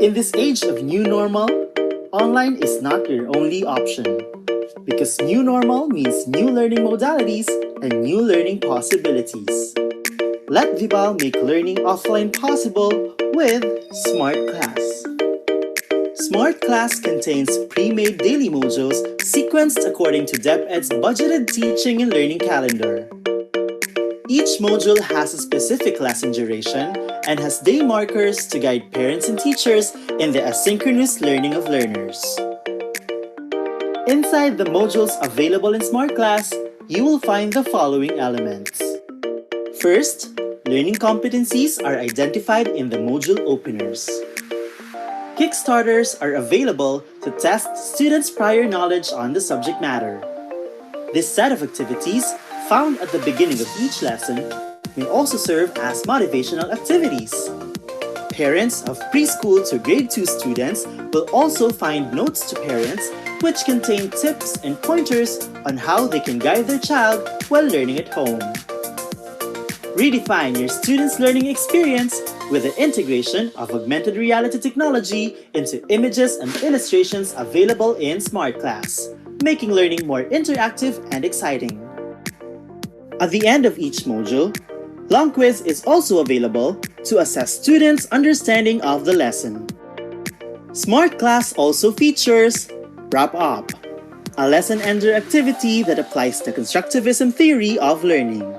In this age of new normal, online is not your only option. Because new normal means new learning modalities and new learning possibilities. Let Vibal make learning offline possible with Smart Class. Smart Class contains pre-made daily modules sequenced according to DepEd's budgeted teaching and learning calendar. Each module has a specific lesson duration and has day markers to guide parents and teachers in the asynchronous learning of learners. Inside the modules available in Smart Class, you will find the following elements. First, learning competencies are identified in the module openers. Kickstarters are available to test students' prior knowledge on the subject matter. This set of activities, found at the beginning of each lesson, may also serve as motivational activities. Parents of preschool to grade 2 students will also find notes to parents which contain tips and pointers on how they can guide their child while learning at home. Redefine your students' learning experience with the integration of augmented reality technology into images and illustrations available in Smart Class, making learning more interactive and exciting. At the end of each module, Long Quiz is also available to assess students' understanding of the lesson. Smart Class also features Wrap Up, a lesson ender activity that applies the constructivism theory of learning.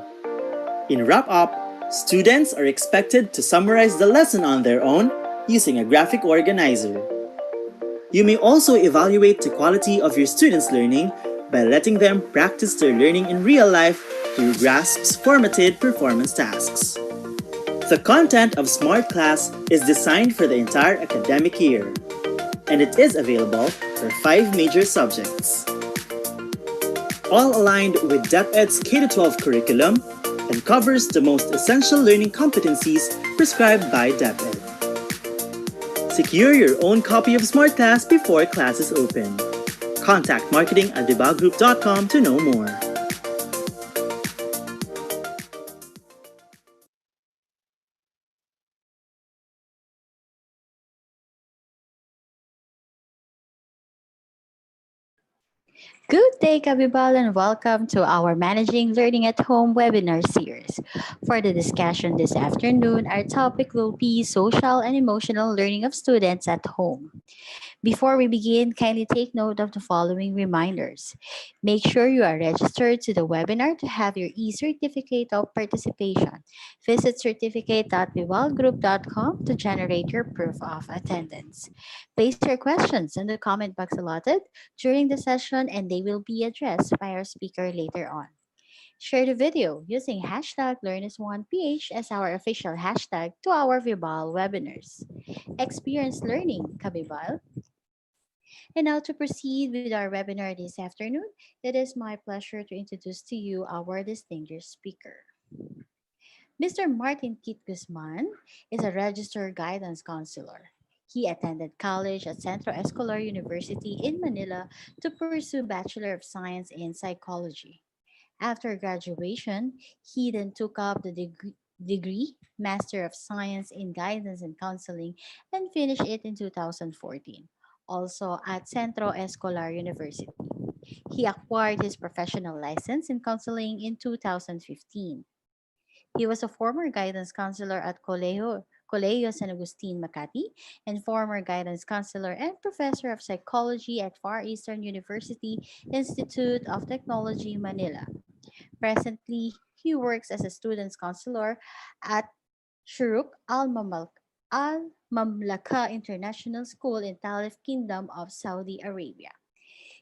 In Wrap Up, students are expected to summarize the lesson on their own using a graphic organizer. You may also evaluate the quality of your students' learning by letting them practice their learning in real life through GRASP's formatted performance tasks. The content of Smart Class is designed for the entire academic year, and it is available for 5 major subjects. All aligned with DepEd's K-12 curriculum and covers the most essential learning competencies prescribed by DepEd. Secure your own copy of Smart Class before classes open. Contact marketing@vibalgroup.com to know more. Good day, Kabibal, and welcome to our Managing Learning at Home webinar series. For the discussion this afternoon, our topic will be social and emotional learning of students at home. Before we begin, kindly take note of the following reminders. Make sure you are registered to the webinar to have your e-certificate of participation. Visit certificate.vivalgroup.com to generate your proof of attendance. Place your questions in the comment box allotted during the session and they will be addressed by our speaker later on. Share the video using hashtag LearnAs1PH as our official hashtag to our Vibal webinars. Experience learning, Kabibal. And now to proceed with our webinar this afternoon, it is my pleasure to introduce to you our distinguished speaker. Mr. Martin Kit Guzman is a registered guidance counselor. He attended college at Centro Escolar University in Manila to pursue Bachelor of Science in Psychology. After graduation, he then took up the degree Master of Science in Guidance and Counseling and finished it in 2014, also at Centro Escolar University. He acquired his professional license in counseling in 2015. He was a former guidance counselor at Colegio San Agustin Makati and former guidance counselor and professor of psychology at Far Eastern University Institute of Technology, Manila. Presently, he works as a students counselor at Shuruk Al Mamlaka International School in Talif Kingdom of Saudi Arabia.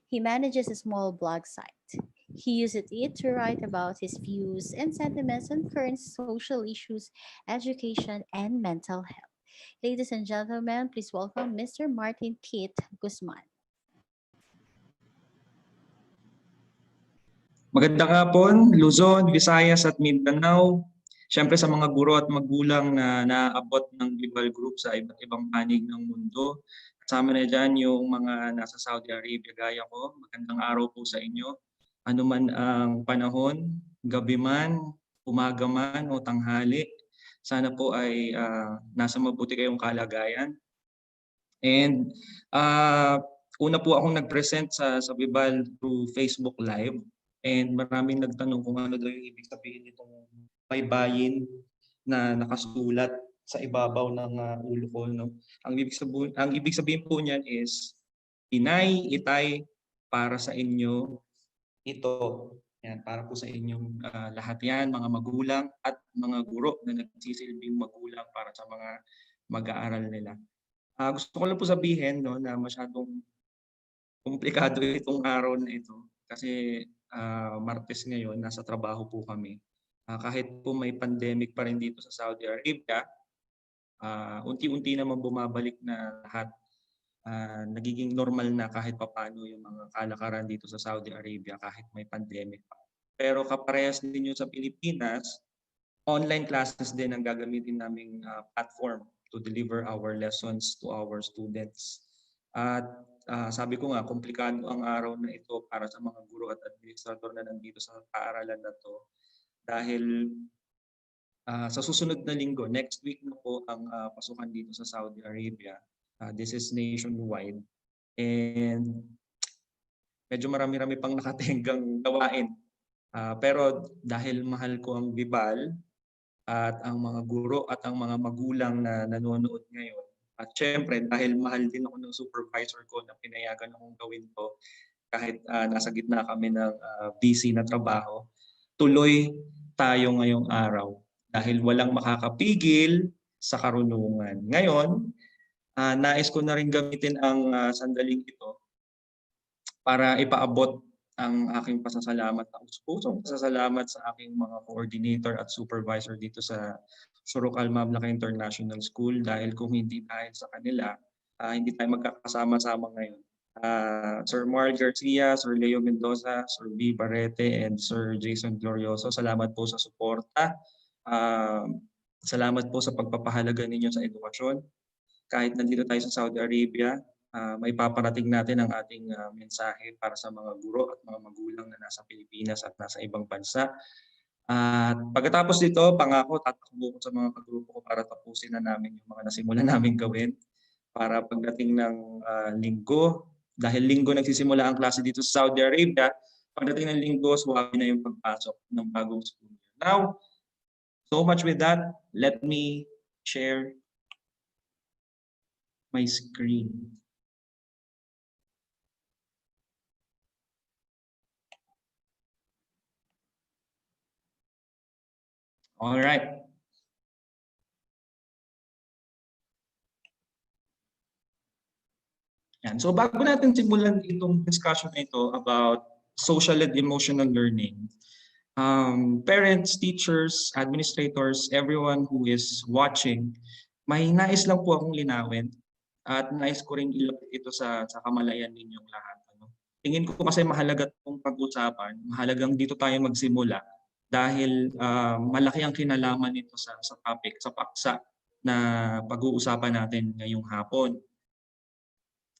He manages a small blog site. He uses it to write about his views and sentiments on current social issues, education, and mental health. Ladies and gentlemen, please welcome Mr. Martin Kit Guzman. Magandang hapon, Luzon, Visayas at Mindanao. Siyempre sa mga guro at magulang na naabot ng Vibal Group sa iba't ibang panig ng mundo. Kasama na dyan yung mga nasa Saudi Arabia gaya ko. Magandang araw po sa inyo. Ano man ang panahon, gabi man, umaga man o tanghali. Sana po ay nasa mabuti kayong kalagayan. And una po akong nag-present sa Bibal through Facebook Live, and maraming nagtanong kung ano daw yung ibig sabihin nitong baybayin na nakasulat sa ibabaw ng ulo ko, no? Ang ibig sabihin po niyan is inay, itay, para sa inyo ito. Yan, para po sa inyong lahat yan, mga magulang at mga guro na nagsisilbing magulang para sa mga mag-aaral nila. Gusto ko lang po sabihin, no, na masyadong komplikado itong araw na ito kasi Martes ngayon, nasa trabaho po kami. Kahit po may pandemic pa rin dito sa Saudi Arabia, unti-unti naman bumabalik na lahat. Nagiging normal na kahit papaano yung mga kalakaran dito sa Saudi Arabia kahit may pandemic pa. Pero kaparehas din yun sa Pilipinas, online classes din ang gagamitin naming platform to deliver our lessons to our students. At sabi ko nga, komplikado ang araw na ito para sa mga guro at administrator na nandito sa paaralan na to. Dahil sa susunod na linggo, next week na po ang pasukan dito sa Saudi Arabia. This is nationwide. And medyo marami-rami pang nakatenggang gawain. Pero dahil mahal ko ang Bibal at ang mga guro at ang mga magulang na nanonood ngayon, at syempre dahil mahal din ako ng supervisor ko na pinayagan akong gawin to kahit nasa gitna kami ng busy na trabaho, tuloy tayo ngayong araw dahil walang makakapigil sa karunungan. Ngayon, nais ko na rin gamitin ang sandaling ito para ipaabot ang aking pasasalamat, ang pusong pasasalamat sa aking mga coordinator at supervisor dito sa Shuruk Al-Mamlaka International School, dahil kung hindi dahil sa kanila, hindi tayo magkakasama-sama ngayon. Sir Mark Garcia, Sir Leo Mendoza, Sir B. Barrete, and Sir Jason Glorioso, salamat po sa suporta. Salamat po sa pagpapahalaga ninyo sa edukasyon. Kahit nandito tayo sa Saudi Arabia, may paparating natin ang ating mensahe para sa mga guro at mga magulang na nasa Pilipinas at nasa ibang bansa. At pagkatapos dito, pangako, tatakbo ko sa mga kagrupo ko para tapusin na namin yung mga nasimulan namin gawin. Para pagdating ng linggo, dahil linggo nagsisimula ang klase dito sa Saudi Arabia, pagdating ng linggo, suwabi na yung pagpasok ng bagong school year. Now, so much with that, let me share my screen. All right. Yan. So bago natin simulan itong discussion na ito about social and emotional learning, parents, teachers, administrators, everyone who is watching, may nais lang po akong linawin at nais ko rin ilapit ito sa kamalayan ninyong lahat. Tingin ko kasi mahalaga itong pag-usapan, mahalagang dito tayo magsimula dahil malaki ang kinalaman nito sa topic, sa paksa na pag-uusapan natin ngayong hapon.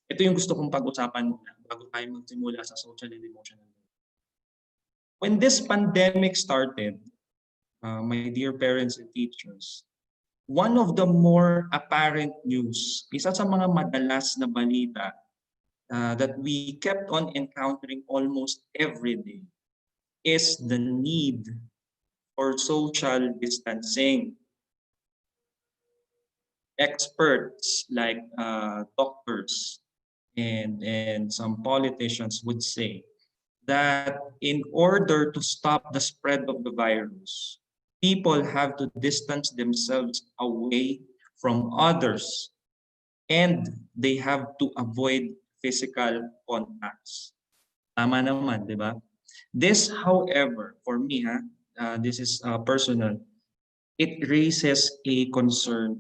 Ito yung gusto kong pag-usapan muna bago tayo magsimula sa social and emotional learning. When this pandemic started, my dear parents and teachers, one of the more apparent news, isa sa mga madalas na balita that we kept on encountering almost every day is the need for social distancing. Experts like doctors and some politicians would say that in order to stop the spread of the virus, people have to distance themselves away from others and they have to avoid physical contacts. Tama naman, di ba? This, however, for me, this is personal, it raises a concern.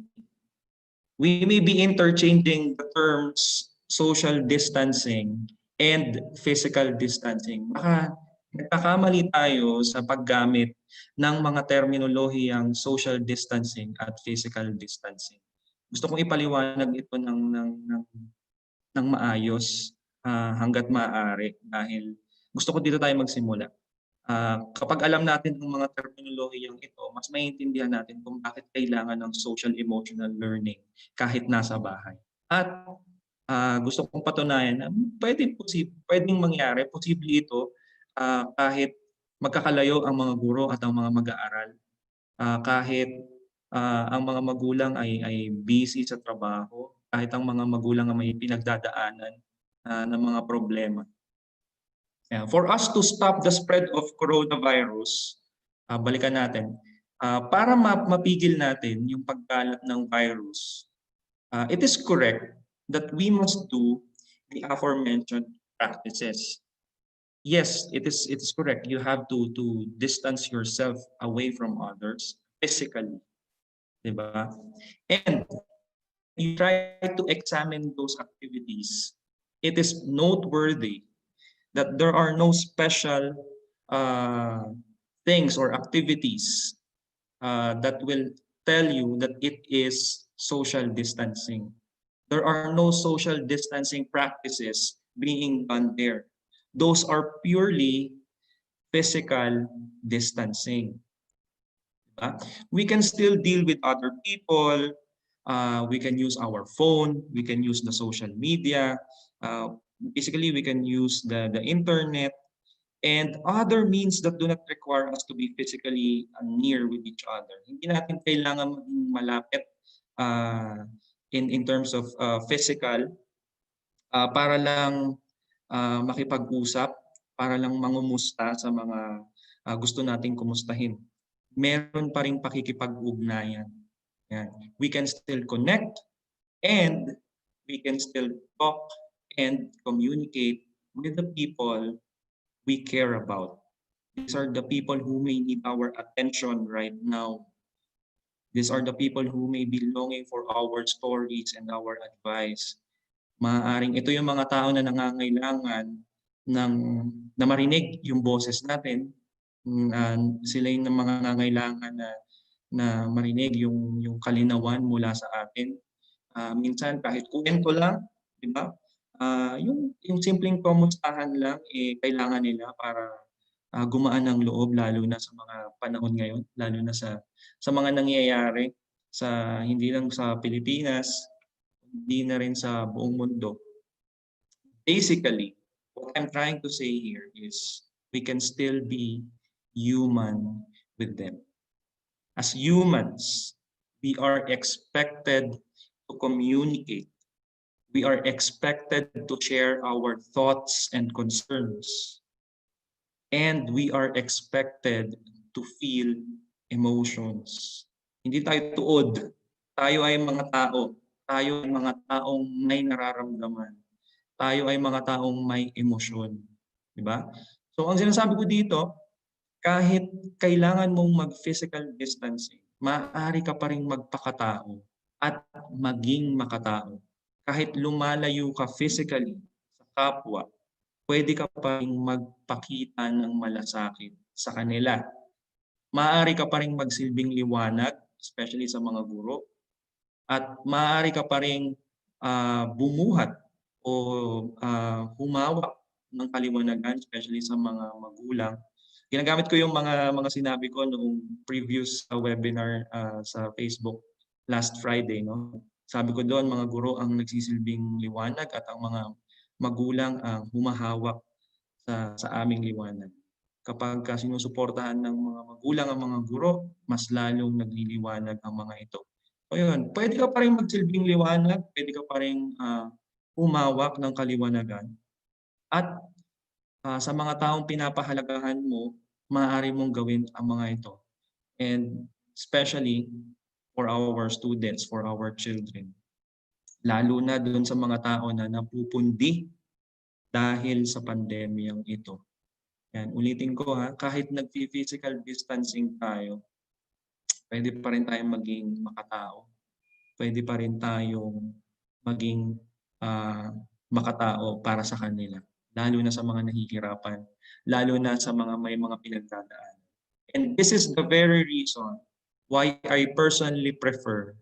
We may be interchanging the terms social distancing and physical distancing. Baka nagkakamali tayo sa paggamit ng mga terminolohiyang social distancing at physical distancing. Gusto kong ipaliwanag ito ng maayos hanggat maaari dahil gusto ko dito tayo magsimula. Kapag alam natin ang mga terminolohiyang ito, mas maiintindihan natin kung bakit kailangan ng social emotional learning kahit nasa bahay. At gusto kong patunayan na pwedeng mangyari, posible ito kahit magkakalayo ang mga guro at ang mga mag-aaral. Kahit ang mga magulang ay busy sa trabaho, kahit ang mga magulang ay may pinagdadaanan ng mga problema. For us to stop the spread of coronavirus, balikan natin, para mapigil natin yung pagkalat ng virus, it is correct that we must do the aforementioned practices. Yes, it is correct. You have to distance yourself away from others physically, diba? And you try to examine those activities. It is noteworthy that there are no special things or activities that will tell you that it is social distancing. There are no social distancing practices being done there. Those are purely physical distancing. We can still deal with other people. We can use our phone. We can use the social media. Basically, we can use the internet and other means that do not require us to be physically near with each other. Hindi natin kailangan maging malapit in terms of physical para lang makipag-usap, para lang mangumusta sa mga gusto nating kumustahin. Meron pa ring pakikipag-ugnayan. Yan. We can still connect and we can still talk and communicate with the people we care about. These are the people who may need our attention right now. These are the people who may be longing for our stories and our advice. Maaaring ito yung mga tao na nangangailangan na marinig yung boses natin. Sila yung mga nangangailangan na marinig yung kalinawan mula sa atin. Minsan kahit kwento lang, di ba? Yung simpleng kamustahan lang kailangan nila para gumaan ang loob lalo na sa mga panahon ngayon, lalo na sa mga nangyayari hindi lang sa Pilipinas, hindi na rin sa buong mundo. Basically, what I'm trying to say here is we can still be human with them. As humans, we are expected to communicate. We are expected to share our thoughts and concerns. And we are expected to feel emotions. Hindi tayo tuod. Tayo ay mga tao. Tayo ay mga taong may nararamdaman. Tayo ay mga taong may emosyon. Diba? So ang sinasabi ko dito, kahit kailangan mong mag-physical distancing, maaari ka pa rin magpakatao at maging makatao. Kahit lumalayo ka physically sa kapwa, pwede ka pa rin magpakita ng malasakit sa kanila. Maaari ka pa rin magsilbing liwanag, especially sa mga guro, at maaari ka pa rin bumuhat o humawak ng kaliwanagan, especially sa mga magulang. Ginagamit ko yung mga sinabi ko noong previous webinar sa Facebook last Friday. No? Sabi ko doon, mga guro ang nagsisilbing liwanag at ang mga magulang ang humahawak sa aming liwanag. Kapag sinusuportahan ng mga magulang ang mga guro, mas lalong nagliliwanag ang mga ito. So yun, pwede ka pa rin magsilbing liwanag, pwede ka pa rin humawak ng kaliwanagan. At sa mga taong pinapahalagahan mo, maaari mong gawin ang mga ito. And especially for our students, for our children. Lalo na doon sa mga tao na napupundi dahil sa pandemyang ito. Yan, ulitin ko kahit nag-physical distancing tayo, pwede pa rin tayong maging makatao. Pwede pa rin tayong maging makatao para sa kanila. Lalo na sa mga nahihirapan, lalo na sa mga may mga pinagdadaan. And this is the very reason why I personally prefer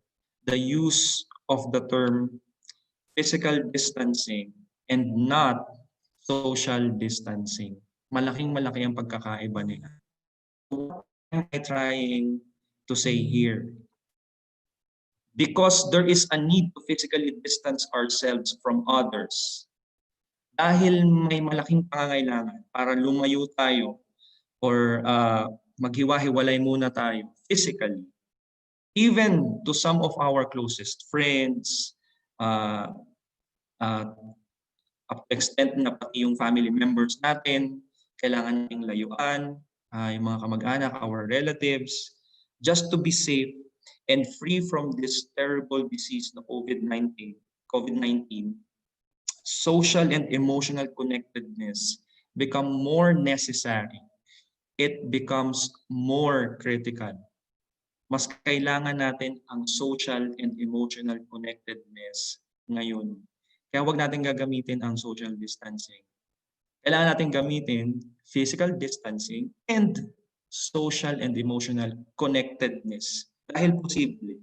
the use of the term physical distancing and not social distancing. Malaking-malaki ang pagkakaiba nila. What am I trying to say here? because there is a need to physically distance ourselves from others. Dahil may malaking pangangailangan para lumayo tayo or maghiwa-hiwalay muna tayo physically. Even to some of our closest friends, uh, up to extent na pati yung family members natin, kailangan nating layuan, yung mga kamag-anak, our relatives, just to be safe and free from this terrible disease na COVID-19, social and emotional connectedness become more necessary. It becomes more critical. Mas kailangan natin ang social and emotional connectedness ngayon. Kaya huwag natin gagamitin ang social distancing. Kailangan natin gamitin physical distancing and social and emotional connectedness. Dahil posible.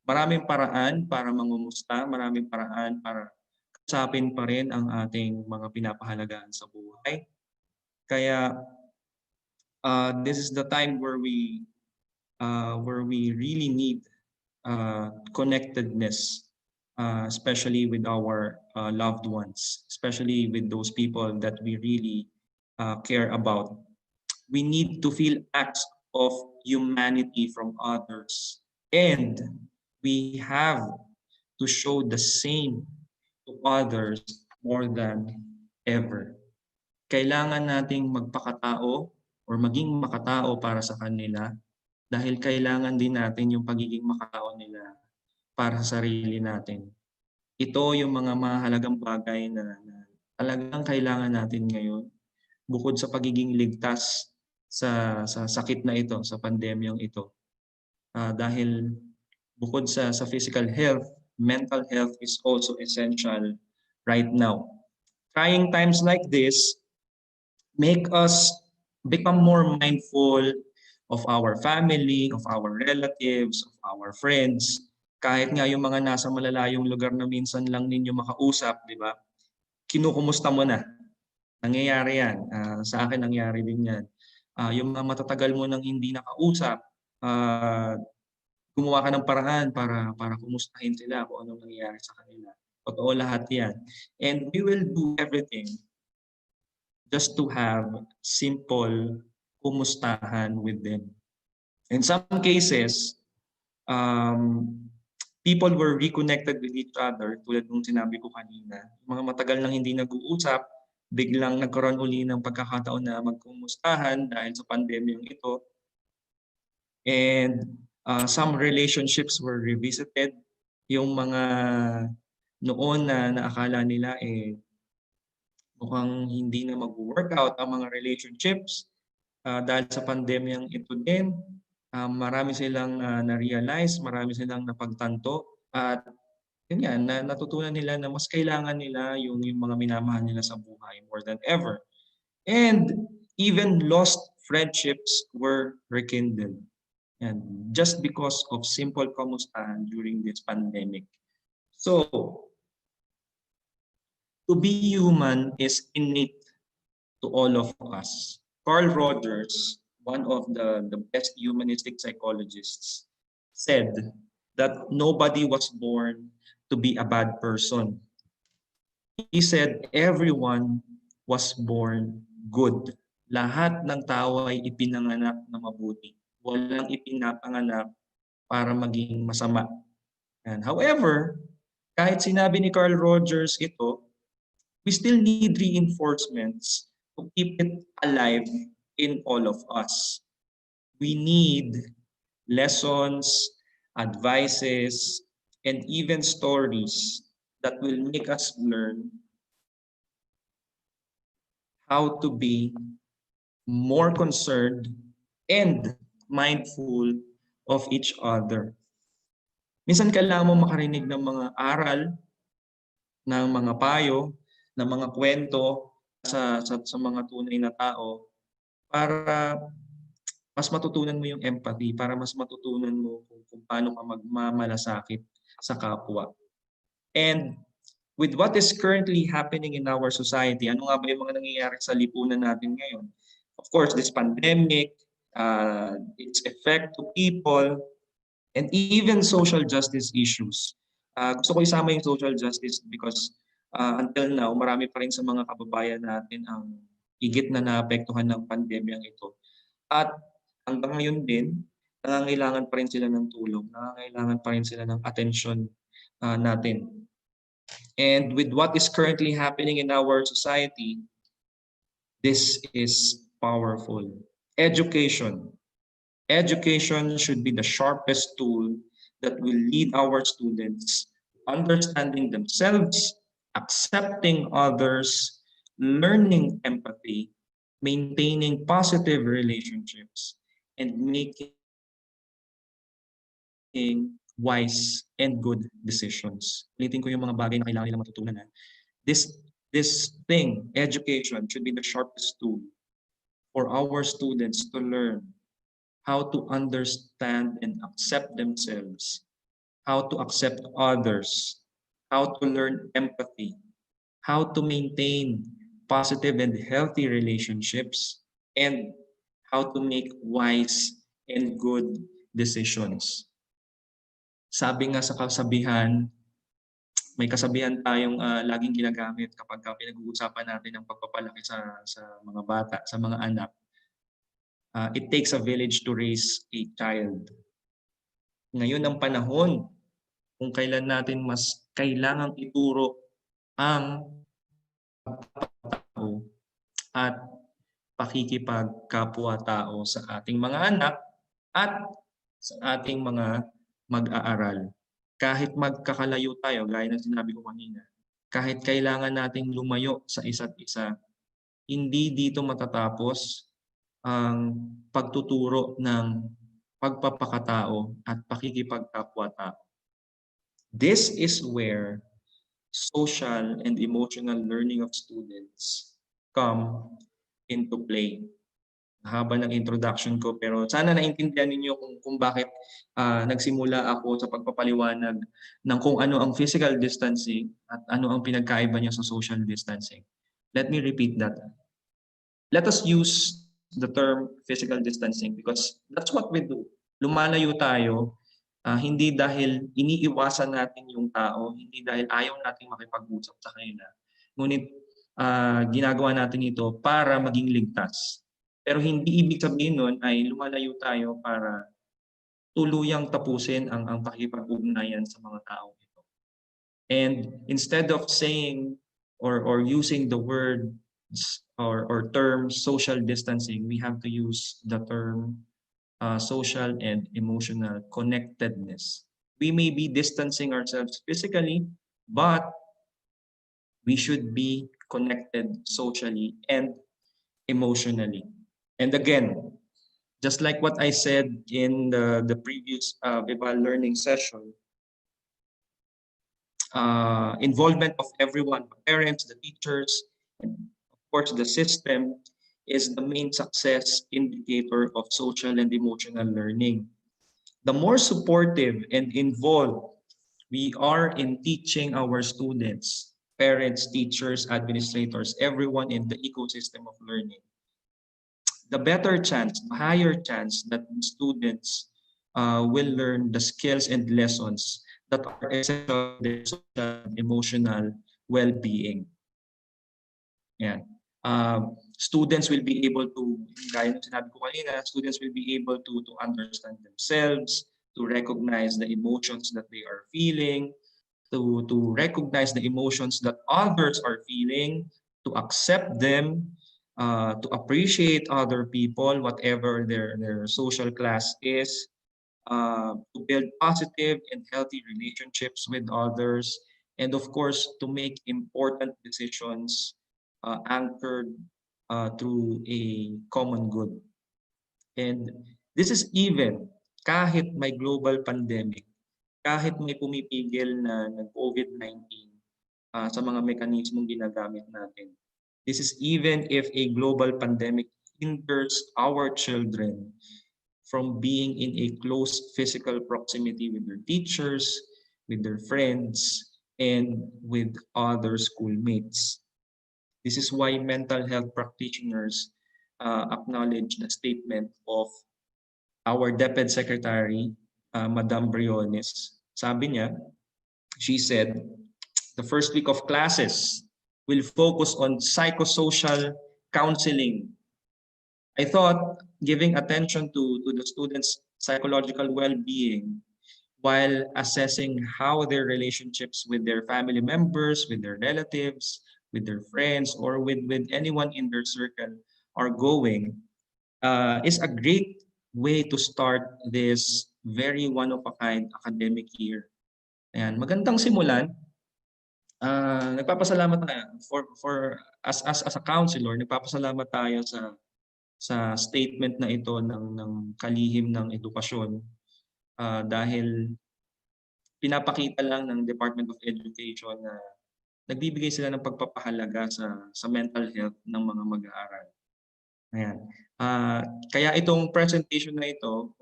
Maraming paraan para mangumusta, maraming paraan para kausapin pa rin ang ating mga pinapahalagahan sa buhay. Kaya this is the time where we really need connectedness, especially with our loved ones, especially with those people that we really care about. We need to feel acts of humanity from others, and we have to show the same to others more than ever. Kailangan nating magpakatao or maging makatao para sa kanila dahil kailangan din natin yung pagiging makatao nila para sa sarili natin. Ito yung mga mahalagang bagay na talagang kailangan natin ngayon bukod sa pagiging ligtas sa sakit na ito, sa pandemyang ito. Dahil bukod sa physical health, mental health is also essential right now. Trying times like this make us become more mindful of our family, of our relatives, of our friends. Kahit nga yung mga nasa malalayong lugar na minsan lang ninyo makausap, di ba? Kinukumusta mo na. Nangyayari yan. Sa akin nangyari din yan. Yung mga matatagal mo nang hindi nakausap, gumawa ka ng paraan para kumustahin sila kung anong nangyayari sa kanila. Totoo lahat yan. And we will do everything just to have simple kumustahan with them. In some cases, people were reconnected with each other, tulad ng sinabi ko kanina. Mga matagal nang hindi nag-uusap, biglang nagkaroon uli ng pagkakataon na magkumustahan dahil sa pandemyang ito. And some relationships were revisited. Yung mga noon na naakala nila mukhang hindi na mag-workout ang mga relationships dahil sa pandemyang ito din. Marami silang na-realize, marami silang napagtanto at yun nga, natutunan nila na mas kailangan nila yung mga minamahal nila sa buhay more than ever. And even lost friendships were rekindled. And just because of simple kamustahan during this pandemic. So, to be human is innate to all of us. Carl Rogers, one of the best humanistic psychologists, said that nobody was born to be a bad person. He said everyone was born good. Lahat ng tao ay ipinanganak na mabuti. Walang ipinapanganak para maging masama. And however, kahit sinabi ni Carl Rogers ito, we still need reinforcements to keep it alive in all of us. We need lessons, advices, and even stories that will make us learn how to be more concerned and mindful of each other. Minsan kailangan mo makarinig ng mga aral, ng mga payo, ng mga kwento sa mga tunay na tao para mas matutunan mo yung empathy, para mas matutunan mo kung paano ka magmamalasakit sa kapwa. And with what is currently happening in our society, ano nga ba yung mga nangyayari sa lipunan natin ngayon? Of course, this pandemic, its effect to people, and even social justice issues. Gusto ko isama yung social justice because until now, marami pa rin sa mga kababayan natin ang higit na naapektuhan ng pandemyang ito. At hanggang ngayon din, nangangailangan pa rin sila ng tulong, nangangailangan pa rin sila ng atensyon natin. And with what is currently happening in our society, this is powerful. Education. Education should be the sharpest tool that will lead our students understanding themselves, accepting others, learning empathy, maintaining positive relationships, and making wise and good decisions. Ulitin ko yung mga bagay na kailangan nilang matutunan. This thing, education, should be the sharpest tool for our students to learn how to understand and accept themselves, how to accept others, how to learn empathy, how to maintain positive and healthy relationships, and how to make wise and good decisions. Sabi nga sa kasabihan, may kasabihan tayong laging ginagamit kapag pinag-uusapan natin ang pagpapalaki sa mga bata, sa mga anak. It takes a village to raise a child. Ngayon ang panahon kung kailan natin mas kailangang ituro ang tao at pakikipagkapwa-tao sa ating mga anak at sa ating mga mag-aaral. Kahit magkakalayo tayo, gaya ng sinabi ko kanina, kahit kailangan nating lumayo sa isa't isa, hindi dito matatapos ang pagtuturo ng pagpapakatao at pakikipagkapwa-tao. This is where social and emotional learning of students come into play. Haba ng introduction ko, pero sana naintindihan ninyo kung bakit nagsimula ako sa pagpapaliwanag ng kung ano ang physical distancing at ano ang pinagkaiba niya sa social distancing. Let me repeat that. Let us use the term physical distancing because that's what we do. Lumalayo tayo, hindi dahil iniiwasan natin yung tao, hindi dahil ayaw natin makipag-usap sa kanila. Ngunit ginagawa natin ito para maging ligtas. Pero hindi ibig sabihin nun ay lumalayo tayo para tuluyang tapusin ang pakikipag-ugnayan sa mga tao ito. And instead of saying or using the word or term social distancing, we have to use the term social and emotional connectedness. We may be distancing ourselves physically, but we should be connected socially and emotionally. And again, just like what I said in the previous Viva Learning session, involvement of everyone, the parents, the teachers, and of course the system is the main success indicator of social and emotional learning. The more supportive and involved we are in teaching our students, parents, teachers, administrators, everyone in the ecosystem of learning, the better chance, the higher chance that students will learn the skills and lessons that are essential to their social and emotional well-being. Yan. Students will be able to, gaya ng sinabi ko kanina, students will be able to understand themselves, to recognize the emotions that they are feeling, to recognize the emotions that others are feeling, to accept them, to appreciate other people, whatever their social class is, to build positive and healthy relationships with others, and of course, to make important decisions anchored through a common good. And this is even kahit may global pandemic, kahit may pumipigil na ng COVID-19 sa mga mekanismong ginagamit natin. This is even if a global pandemic hinders our children from being in a close physical proximity with their teachers, with their friends, and with other schoolmates. This is why mental health practitioners acknowledge the statement of our DepEd Secretary, Madam Briones. Sabi niya, she said, the first week of classes will focus on psychosocial counseling. I thought giving attention to the students' psychological well-being while assessing how their relationships with their family members, with their relatives, with their friends, or with anyone in their circle are going is a great way to start this very one-of-a-kind academic year. Ayan, magandang simulan. Nagpapasalamat tayo as a counselor, nagpapasalamat tayo sa statement na ito ng kalihim ng edukasyon dahil pinapakita lang ng Department of Education na nagbibigay sila ng pagpapahalaga sa mental health ng mga mag-aaral. Ayan. Kaya itong presentation na ito,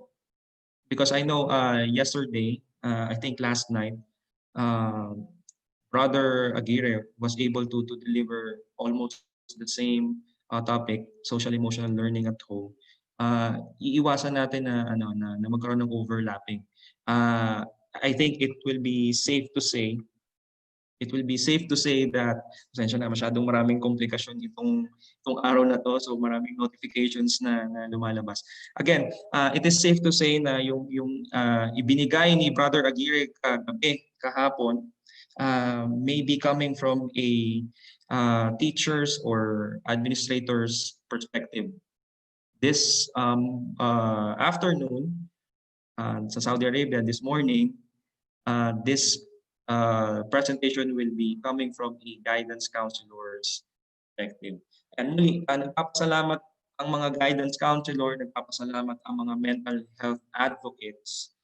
because I know yesterday, I think last night, Brother Aguirre was able to deliver almost the same topic, social emotional learning at home. Iiwasan natin na magkaroon ng overlapping. I think it will be safe to say that pasensya na masyadong maraming komplikasyon itong araw na to, so maraming notifications na lumalabas. Again, it is safe to say na yung ibinigay ni Brother Aguirre kahapon may be coming from a teacher's or administrator's perspective. This afternoon sa Saudi Arabia, this morning, this presentation will be coming from a guidance counselor's perspective. And muli, nagpapasalamat ang mga guidance counselor, nagpapasalamat ang mga mental health advocates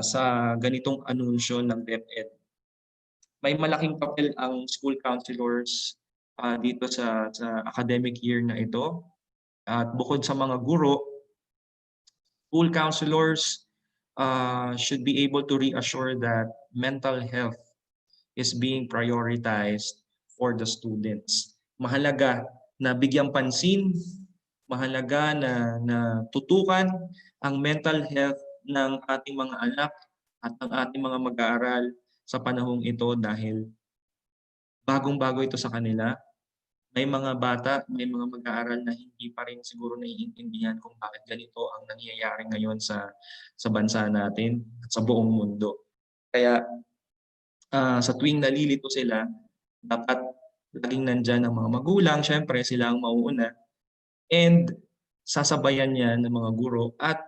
sa ganitong anunsyo ng DepEd. May malaking papel ang school counselors dito sa academic year na ito. At bukod sa mga guro, school counselors should be able to reassure that mental health is being prioritized for the students. Mahalaga na bigyang pansin, mahalaga na tutukan ang mental health ng ating mga anak at ng ating mga mag-aaral sa panahong ito dahil bagong-bago ito sa kanila. May mga bata, may mga mag-aaral na hindi pa rin siguro naiintindihan kung bakit ganito ang nangyayari ngayon sa bansa natin at sa buong mundo. Kaya sa tuwing nalilito sila, dapat laging nandyan ang mga magulang, syempre sila ang mauuna, and sasabayan yan ng mga guro at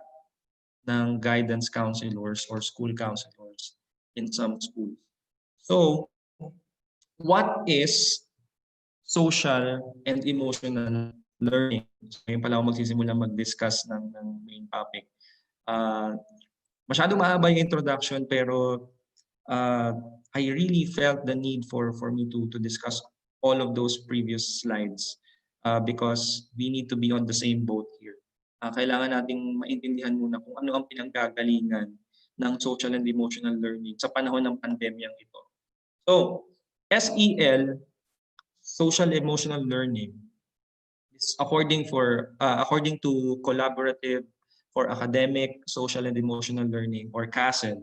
ng guidance counselors or school counselors in some schools. So, what is social and emotional learning? Ngayon pala ako magsisimula mag-discuss ng main topic. Masyadong mahaba yung introduction pero I really felt the need for me to discuss all of those previous slides because we need to be on the same boat here. Kailangan nating maintindihan muna kung ano ang pinanggagalingan ng social and emotional learning sa panahon ng pandemyang ito. So, SEL, social emotional learning, is according to Collaborative for Academic, Social and Emotional Learning or CASEL.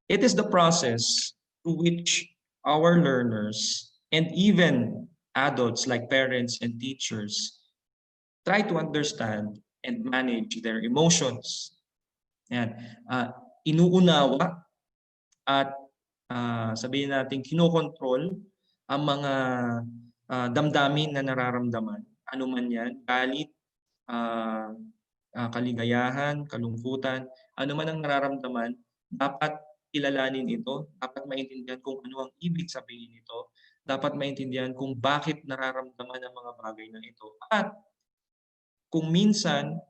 It is the process through which our learners and even adults like parents and teachers try to understand and manage their emotions. Yan. Inuunawa at sabihin natin kinokontrol ang mga damdamin na nararamdaman. Ano man yan, galit, kaligayahan, kalungkutan, ano man ang nararamdaman, dapat kilalanin ito, dapat maintindihan kung ano ang ibig sabihin nito, dapat maintindihan kung bakit nararamdaman ang mga bagay na ito. At kung minsan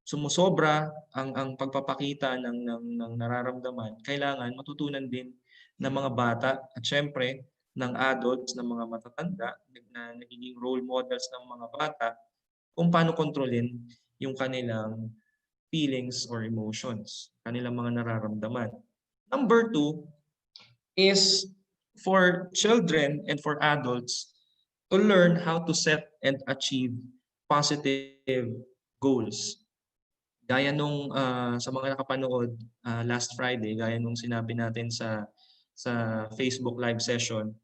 sumusobra ang pagpapakita ng nararamdaman, kailangan matutunan din ng mga bata at syempre ng adults, ng mga matatanda na nagiging role models ng mga bata kung paano kontrolin yung kanilang feelings or emotions, kanilang mga nararamdaman. Number 2 is for children and for adults to learn how to set and achieve positive goals. Gaya nung sa mga nakapanood last Friday, gaya nung sinabi natin sa Facebook live session,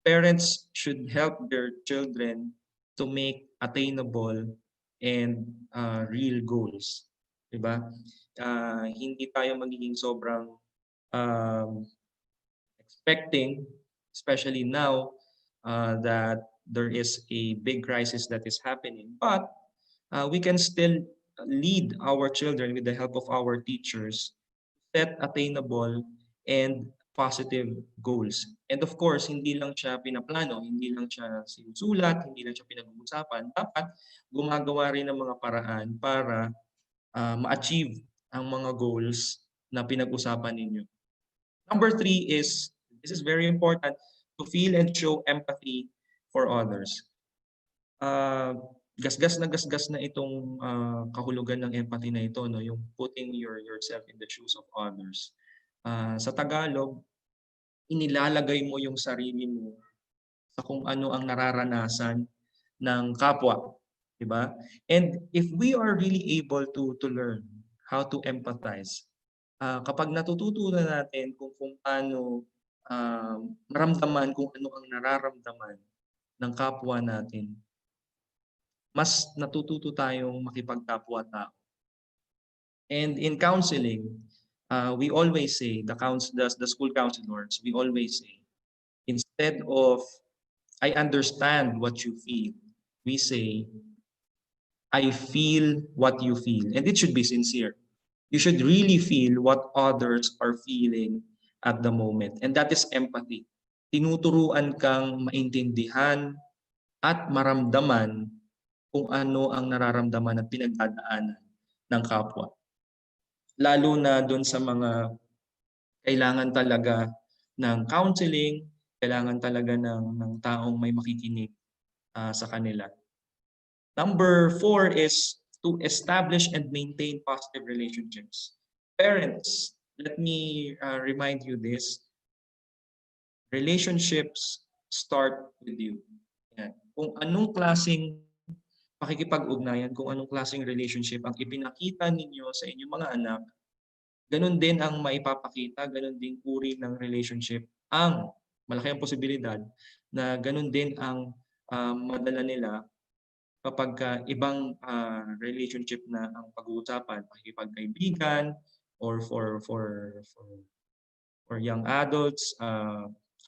parents should help their children to make attainable and real goals, 'di ba? Hindi tayo magiging sobrang um, expecting, especially now that there is a big crisis that is happening. But we can still lead our children with the help of our teachers, set attainable and positive goals. And of course, hindi lang siya pinaplano, hindi lang siya sinusulat, hindi lang siya pinag-uusapan. Dapat gumagawa rin ng mga paraan para ma-achieve ang mga goals na pinag-usapan ninyo. Number three is, this is very important, to feel and show empathy for others. Gasgas na itong kahulugan ng empathy na ito, no? Yung putting yourself in the shoes of others. Sa Tagalog, inilalagay mo yung sarili mo sa kung ano ang nararanasan ng kapwa, di ba? And if we are really able to learn how to empathize, kapag natututunan natin kung paano maramdaman kung ano ang nararamdaman ng kapwa natin, mas natututo tayong makipagkapwa-tao. And in counseling, we always say, the school counselors, we always say, instead of, I understand what you feel, we say, I feel what you feel. And it should be sincere. You should really feel what others are feeling at the moment. And that is empathy. Tinuturuan kang maintindihan at maramdaman kung ano ang nararamdaman at pinagdadaanan ng kapwa. Lalo na doon sa mga kailangan talaga ng counseling, kailangan talaga ng taong may makikinig sa kanila. Number 4 is to establish and maintain positive relationships. Parents, let me remind you this. Relationships start with you. Yan. Kung anong klaseng pakikipag-ugnayan, kung anong klaseng relationship ang ipinakita ninyo sa inyong mga anak, ganun din ang maipapakita, ganun din uri ng relationship ang malaki ang posibilidad na ganun din ang madala nila kapag ibang relationship na ang pag-uusapan, pakikipagkaibigan or for young adults,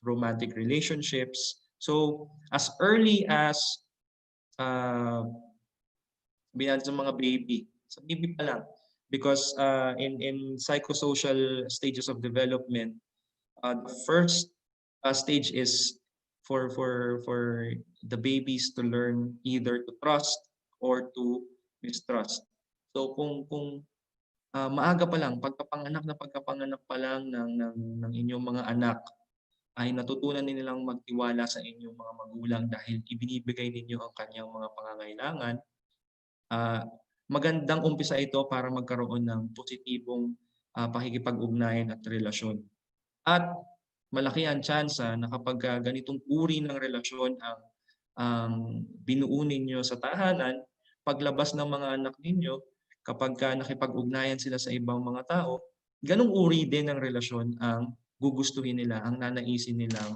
romantic relationships. So as early as sabihin sa mga baby, sa baby pa lang, because in psychosocial stages of development, the first stage is for the babies to learn either to trust or to mistrust. So kung maaga pa lang, pagkapanganak pa lang ng inyong mga anak, ay natutunan nilang magtiwala sa inyong mga magulang dahil ibinibigay ninyo ang kanyang mga pangangailangan, magandang umpisa ito para magkaroon ng positibong pakikipag-ugnayan at relasyon. At malaki ang tsansa na kapag ganitong uri ng relasyon ang binuo ninyo sa tahanan, paglabas ng mga anak ninyo, kapag nakipag-ugnayan sila sa ibang mga tao, ganung uri din ng relasyon ang gugustuhin nila, ang nanaisin nilang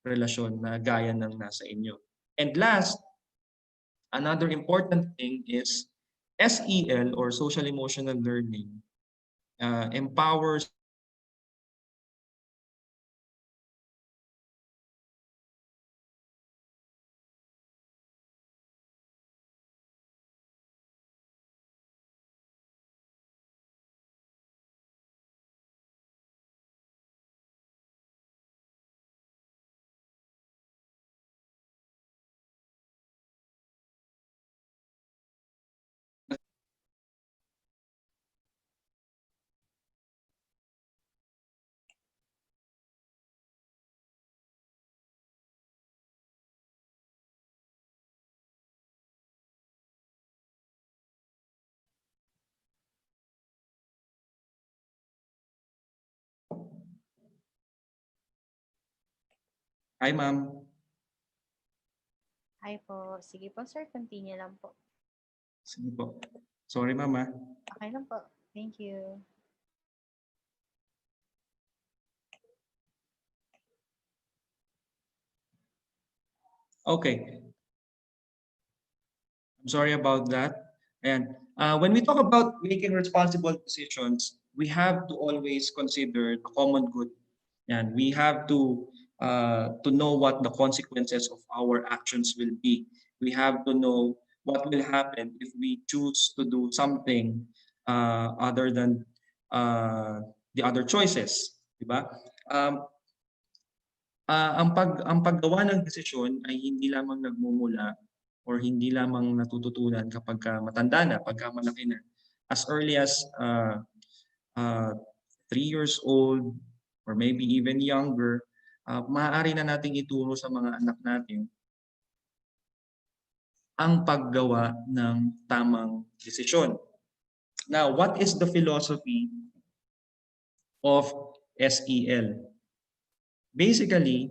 relasyon na gaya ng nasa inyo. And last, another important thing is SEL or social emotional learning empowers Hi, ma'am. Hi po. Sige po, sir. Continue lang po. Sige po. Sorry, Mama. Okay lang po. Thank you. Okay. I'm sorry about that. And when we talk about making responsible decisions, we have to always consider the common good. And we have to know what the consequences of our actions will be. We have to know what will happen if we choose to do something other than the other choices, di ba? Um, ang paggawa ng desisyon ay hindi lamang nagmumula or hindi lamang natututunan kapagka matanda na, pagka malaki na. As early as 3 years old or maybe even younger, maaari na nating ituro sa mga anak natin ang paggawa ng tamang desisyon. Now, what is the philosophy of SEL? Basically,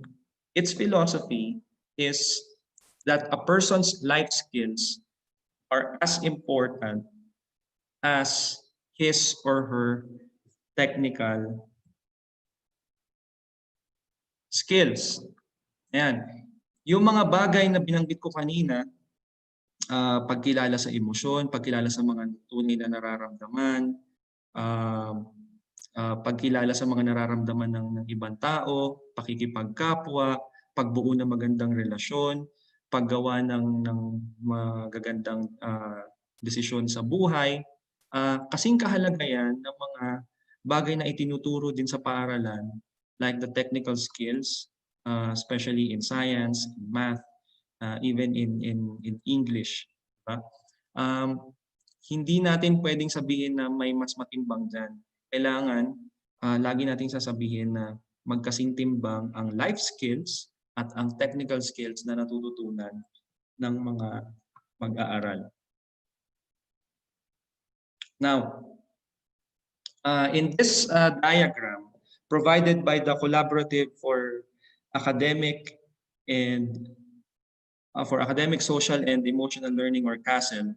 its philosophy is that a person's life skills are as important as his or her technical skills. Ayan. Yung mga bagay na binanggit ko kanina, pagkilala sa emosyon, pagkilala sa mga tunay na nararamdaman, pagkilala sa mga nararamdaman ng ibang tao, pakikipagkapwa, pagbuo ng magandang relasyon, paggawa ng magagandang desisyon sa buhay. Kasing kahalaga yan ng mga bagay na itinuturo din sa paaralan like the technical skills, especially in science, in math, even in English. Hindi natin pwedeng sabihin na may mas matimbang dyan. Kailangan lagi nating sasabihin na magkasing timbang ang life skills at ang technical skills na natututunan ng mga mag-aaral. Now, in this diagram provided by the Collaborative for Academic Social and Emotional Learning or CASEL,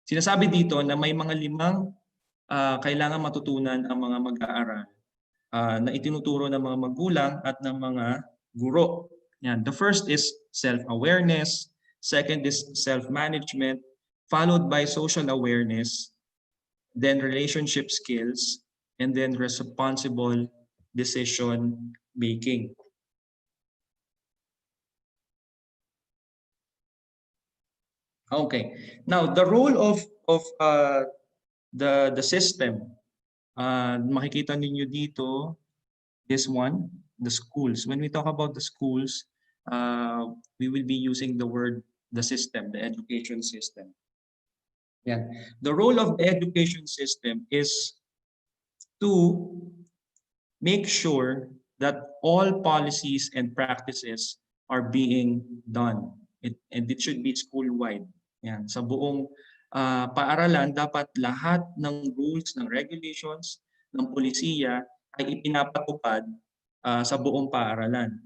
sinasabi dito na may mga 5 kailangan matutunan ang mga mag-aaral na itinuturo ng mga magulang at ng mga guro. Yan. The first is self-awareness, second is self-management, followed by social awareness, then relationship skills, and then responsible decision making. Okay. Now, the role of the system, makikita ninyo dito, this one, the schools. When we talk about the schools, we will be using the word the system, the education system. Yeah. The role of the education system is to make sure that all policies and practices are being done. And it should be school-wide. Yan. Sa buong paaralan, dapat lahat ng rules, ng regulations, ng polisiya ay ipinapatupad sa buong paaralan.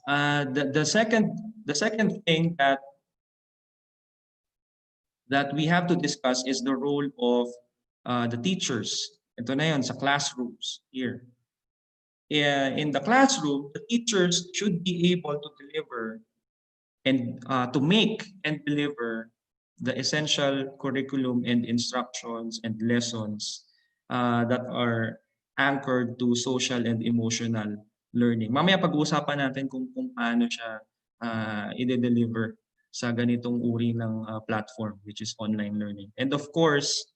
The second thing that we have to discuss is the role of the teachers. Ito na yun, sa classrooms here. In the classroom, the teachers should be able to deliver and to make and deliver the essential curriculum and instructions and lessons that are anchored to social and emotional learning. Mamaya pag-uusapan natin kung paano siya i-deliver sa ganitong uri ng platform, which is online learning. And of course,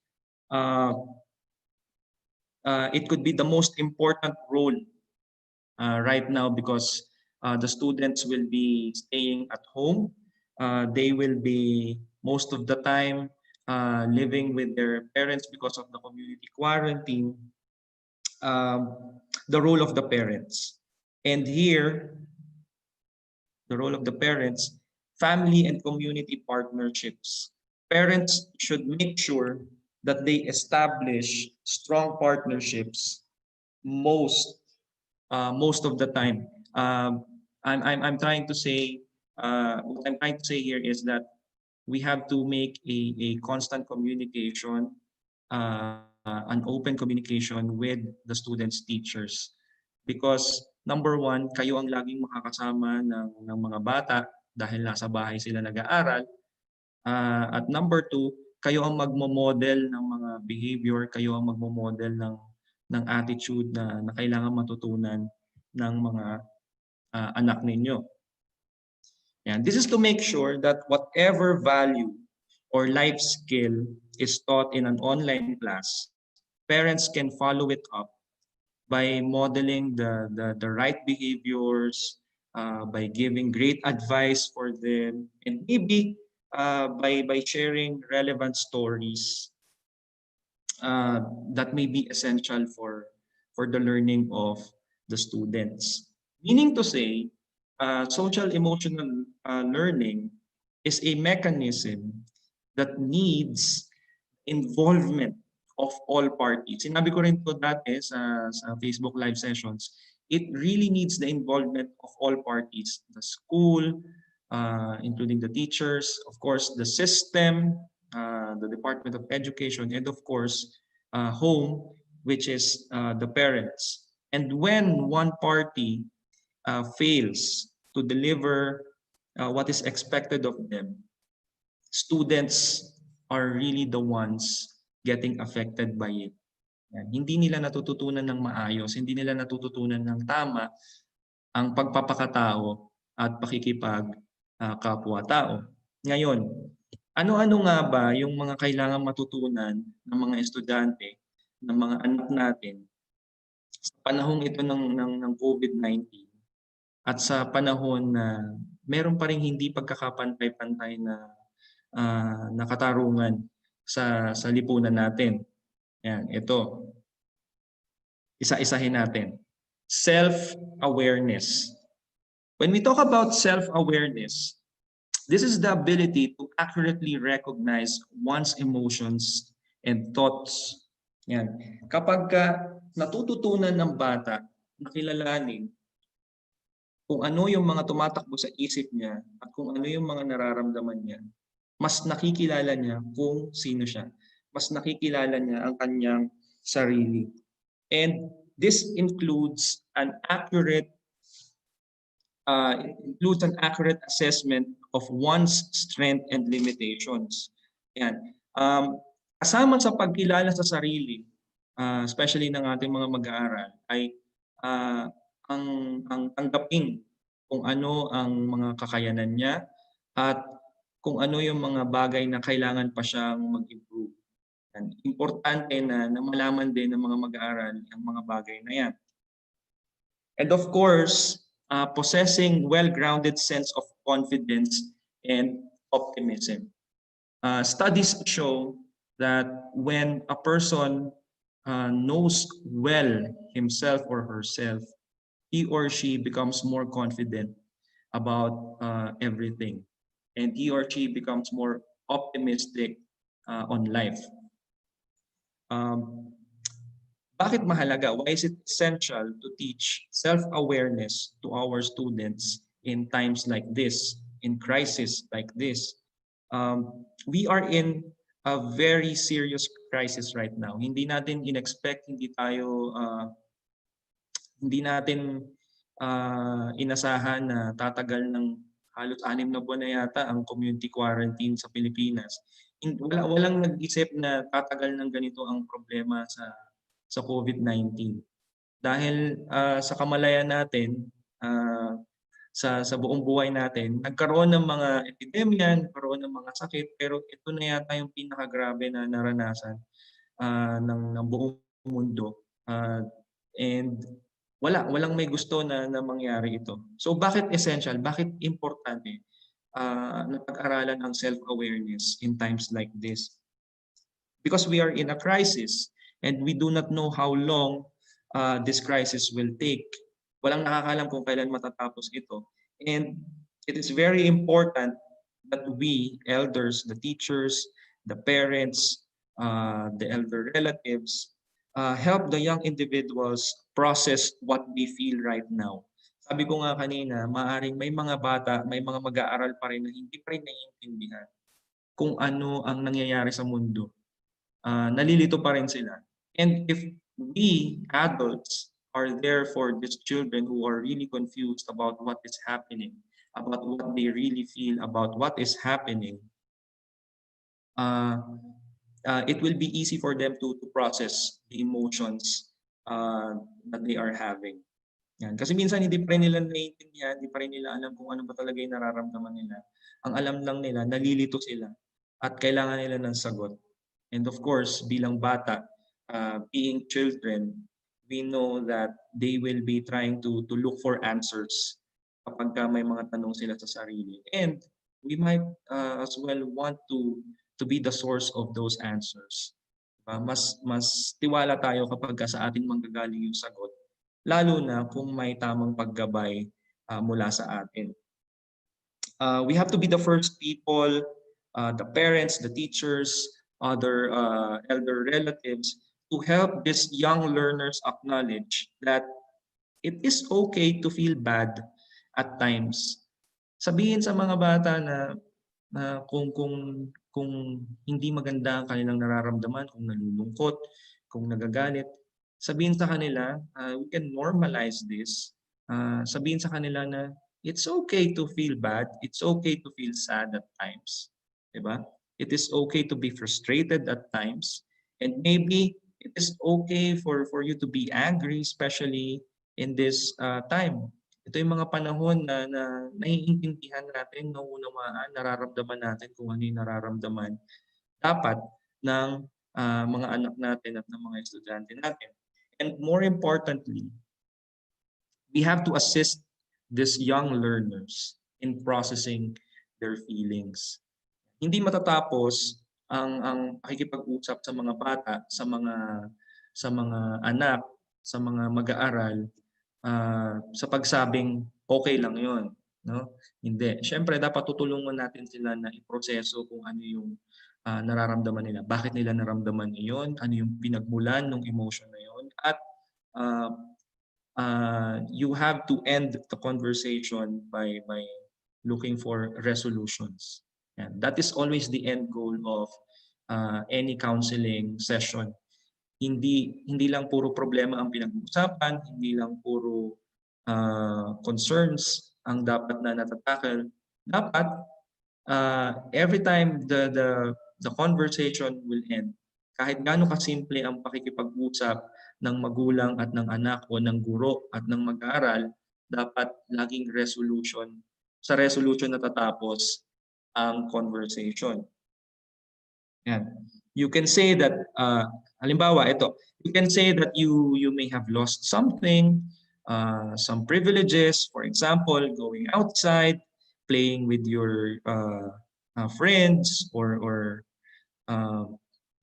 it could be the most important role right now because the students will be staying at home. They will be most of the time living with their parents because of the community quarantine. The role of the parents. And here, the role of the parents, family and community partnerships. Parents should make sure that they establish strong partnerships most of the time. I'm trying to say What I'm trying to say here is that we have to make a constant communication, an open communication with the students' teachers. Because number one, kayo ang laging makakasama ng mga bata dahil nasa bahay sila nag-aaral. At number two, kayo ang magmo-model ng mga behavior, kayo ang magmo-model ng attitude na kailangan matutunan ng mga anak ninyo. And this is to make sure that whatever value or life skill is taught in an online class, parents can follow it up by modeling the right behaviors, by giving great advice for them, and maybe by sharing relevant stories that may be essential for the learning of the students. Meaning to say, social emotional learning is a mechanism that needs involvement of all parties. Sinabi ko rin po dati sa Facebook live sessions, it really needs the involvement of all parties. The school, including the teachers, of course, the system, the Department of Education, and of course, home, which is the parents. And when one party fails to deliver what is expected of them, students are really the ones getting affected by it. Yan. Hindi nila natututunan ng maayos, hindi nila natututunan ng tama ang pagpapakatao at pakikipag kapwa-tao. Ngayon, ano-ano nga ba yung mga kailangan matutunan ng mga estudyante, ng mga anak natin sa panahong ito ng COVID-19 at sa panahon na meron pa rin hindi pagkakapantay-pantay na katarungan sa lipunan natin. Yan, ito. Isa-isahin natin. Self-awareness. When we talk about self-awareness, this is the ability to accurately recognize one's emotions and thoughts. Yan. Kapag natututunan ng bata na kilalanin kung ano yung mga tumatakbo sa isip niya at kung ano yung mga nararamdaman niya, mas nakikilala niya kung sino siya. Mas nakikilala niya ang kanyang sarili. And this includes an accurate assessment of one's strength and limitations. Yan. Kasama sa pagkilala sa sarili, especially ng ating mga mag-aaral, ay ang tanggapin kung ano ang mga kakayanan niya at kung ano yung mga bagay na kailangan pa siyang mag-improve. Importante na malaman din ng mga mag-aaral ang mga bagay na yan. And of course, possessing well-grounded sense of confidence and optimism. Studies show that when a person knows well himself or herself, he or she becomes more confident about everything. And he or she becomes more optimistic on life. Bakit mahalaga? Why is it essential to teach self-awareness to our students in times like this, in crisis like this? We are in a very serious crisis right now. Hindi natin in-expect, hindi natin inasahan na tatagal ng halos 6 na buwan na yata ang community quarantine sa Pilipinas. Walang nag-isip na tatagal ng ganito ang problema sa COVID-19. Dahil sa kamalayan natin, sa buong buhay natin, nagkaroon ng mga epidemya, nagkaroon ng mga sakit, pero ito na yata yung pinakagrabe na naranasan ng buong mundo. And walang may gusto na mangyari ito. So bakit essential? Bakit importante na pag-aralan ang self-awareness in times like this? Because we are in a crisis and we do not know how long this crisis will take. Walang nakakalam kung kailan matatapos ito. And it is very important that we, elders, the teachers, the parents, the elder relatives, help the young individuals process what we feel right now. Sabi ko nga kanina, maaaring may mga bata, may mga mag-aaral pa rin na hindi pa rin naiintindihan kung ano ang nangyayari sa mundo. Nalilito pa rin sila. And if we adults are there for these children who are really confused about what is happening, about what they really feel, about what is happening, it will be easy for them to process the emotions that they are having. Yan. Kasi minsan hindi pa rin nila naiintindihan, hindi pa rin nila alam kung ano ba talaga yung nararamdaman nila. Ang alam lang nila, nalilito sila at kailangan nila ng sagot. And of course, bilang bata, being children, we know that they will be trying to look for answers kapag may mga tanong sila sa sarili. And we might as well want to be the source of those answers. Mas tiwala tayo kapag sa ating manggagaling yung sagot, lalo na kung may tamang paggabay mula sa atin. We have to be the first people, the parents, the teachers, other elder relatives, to help these young learners acknowledge that it is okay to feel bad at times. Sabihin sa mga bata na kung hindi maganda ang kanilang nararamdaman, kung nalulungkot, kung nagagalit, sabihin sa kanila, we can normalize this. Sabihin sa kanila na it's okay to feel bad, it's okay to feel sad at times. Diba? It is okay to be frustrated at times, and maybe it is okay for you to be angry, especially in this time. Ito yung mga panahon na naiintindihan natin, nauunawaan, nararamdaman natin kung ano yung nararamdaman dapat ng mga anak natin at ng mga estudyante natin. And more importantly, we have to assist these young learners in processing their feelings. Hindi matatapos ang pakikipag-usap sa mga bata, sa mga anak, sa mga mag-aaral sa pagsabing okay lang 'yon, no? Hindi. Siyempre dapat tutulungan natin sila na iproseso kung ano yung nararamdaman nila. Bakit nila naramdaman 'yon? Ano yung pinagmulan ng emotion na 'yon? At you have to end the conversation by looking for resolutions. And that is always the end goal of any counseling session. Hindi lang puro problema ang pinag-uusapan, hindi lang puro concerns ang dapat na natatakal. Dapat every time the conversation will end, kahit gaano kasimple ang pakikipag-usap ng magulang at ng anak o ng guro at ng mag-aaral, dapat laging resolution. Sa resolution natatapos ang conversation. Yan. You can say that, halimbawa ito, you can say that you may have lost something, some privileges, for example, going outside, playing with your friends, or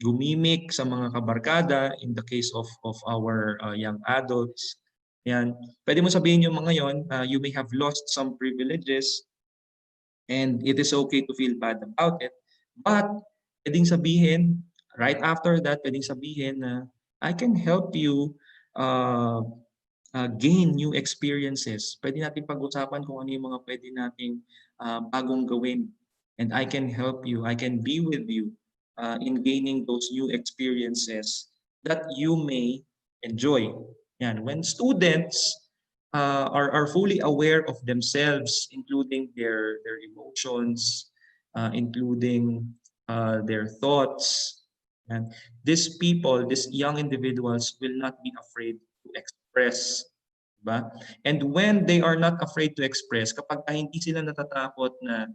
gumimik sa mga kabarkada in the case of our young adults. Yan. Pwede mo sabihin yung mga yon, you may have lost some privileges and it is okay to feel bad about it. But pwedeng sabihin, right after that, pwedeng sabihin na I can help you gain new experiences. Pwede natin pag-usapan kung ano yung mga pwede nating bagong gawin. And I can help you, I can be with you in gaining those new experiences that you may enjoy. Yan. When students are fully aware of themselves, including their emotions, including their thoughts, and these people, these young individuals will not be afraid to express. Diba? And when they are not afraid to express, kapag hindi sila natatakot na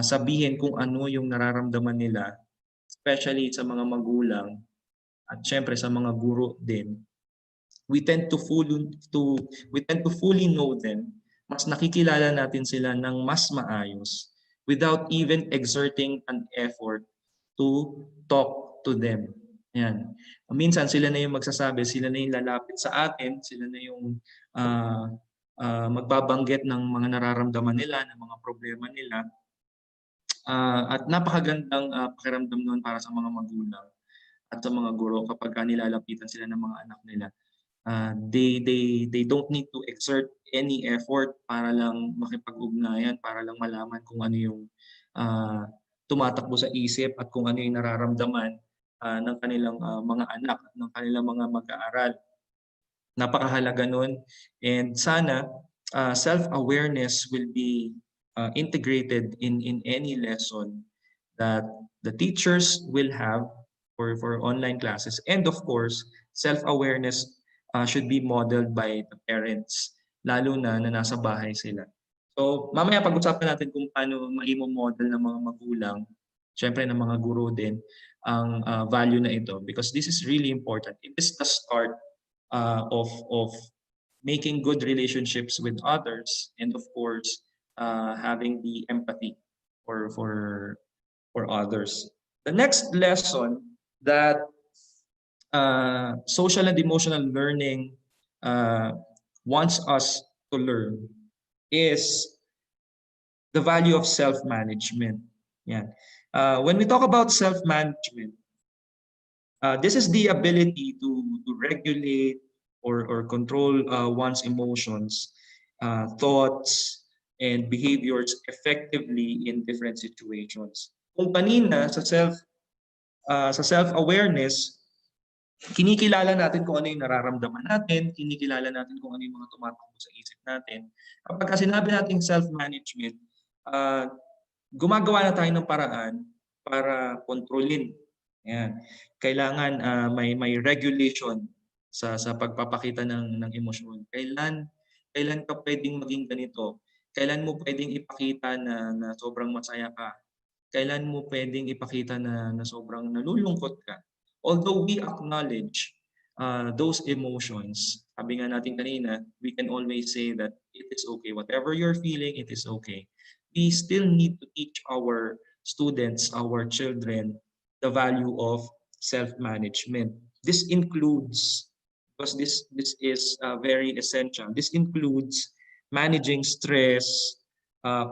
sabihin kung ano yung nararamdaman nila, especially sa mga magulang at syempre sa mga guro din, we tend to fully know them. Mas nakikilala natin sila ng mas maayos without even exerting an effort to talk to them. Yan. Minsan sila na yung magsasabi, sila na yung lalapit sa atin, sila na yung magbabanggit ng mga nararamdaman nila, ng mga problema nila. At napakagandang pakiramdam noon para sa mga magulang at sa mga guro kapag nilalapitan sila ng mga anak nila. They don't need to exert any effort para lang makipag-ugnayan, para lang malaman kung ano yung tumatakbo sa isip at kung ano yung nararamdaman ng kanilang mga anak, ng kanilang mga mag-aaral. Napakahalaga nun, and sana self-awareness will be integrated in any lesson that the teachers will have for online classes. And of course, self-awareness should be modeled by the parents, lalo na nasa bahay sila. So mamaya pag-usapan natin kung paano maimo-model ng mga magulang, syempre ng mga guro din, ang value na ito, because this is really important. It is the start of making good relationships with others, and of course having the empathy for others. The next lesson that social and emotional learning wants us to learn is the value of self-management. Yeah. When we talk about self-management, this is the ability to regulate or control one's emotions, thoughts, and behaviors effectively in different situations. Kung kanina sa self-awareness, kinikilala natin kung ano yung nararamdaman natin, kinikilala natin kung ano yung mga tumatakbo sa isip natin. Kapag sinabi natin self-management, gumagawa na tayo ng paraan para kontrolin. Ayan. Kailangan may regulation sa pagpapakita ng emosyon. Kailan ka pwedeng maging ganito? Kailan mo pwedeng ipakita na sobrang masaya ka? Kailan mo pwedeng ipakita na sobrang nalulungkot ka? Although we acknowledge those emotions, sabi nga natin kanina, we can always say that it is okay. Whatever you're feeling, it is okay. We still need to teach our students, our children, the value of self-management. This includes, because this is very essential, this includes managing stress,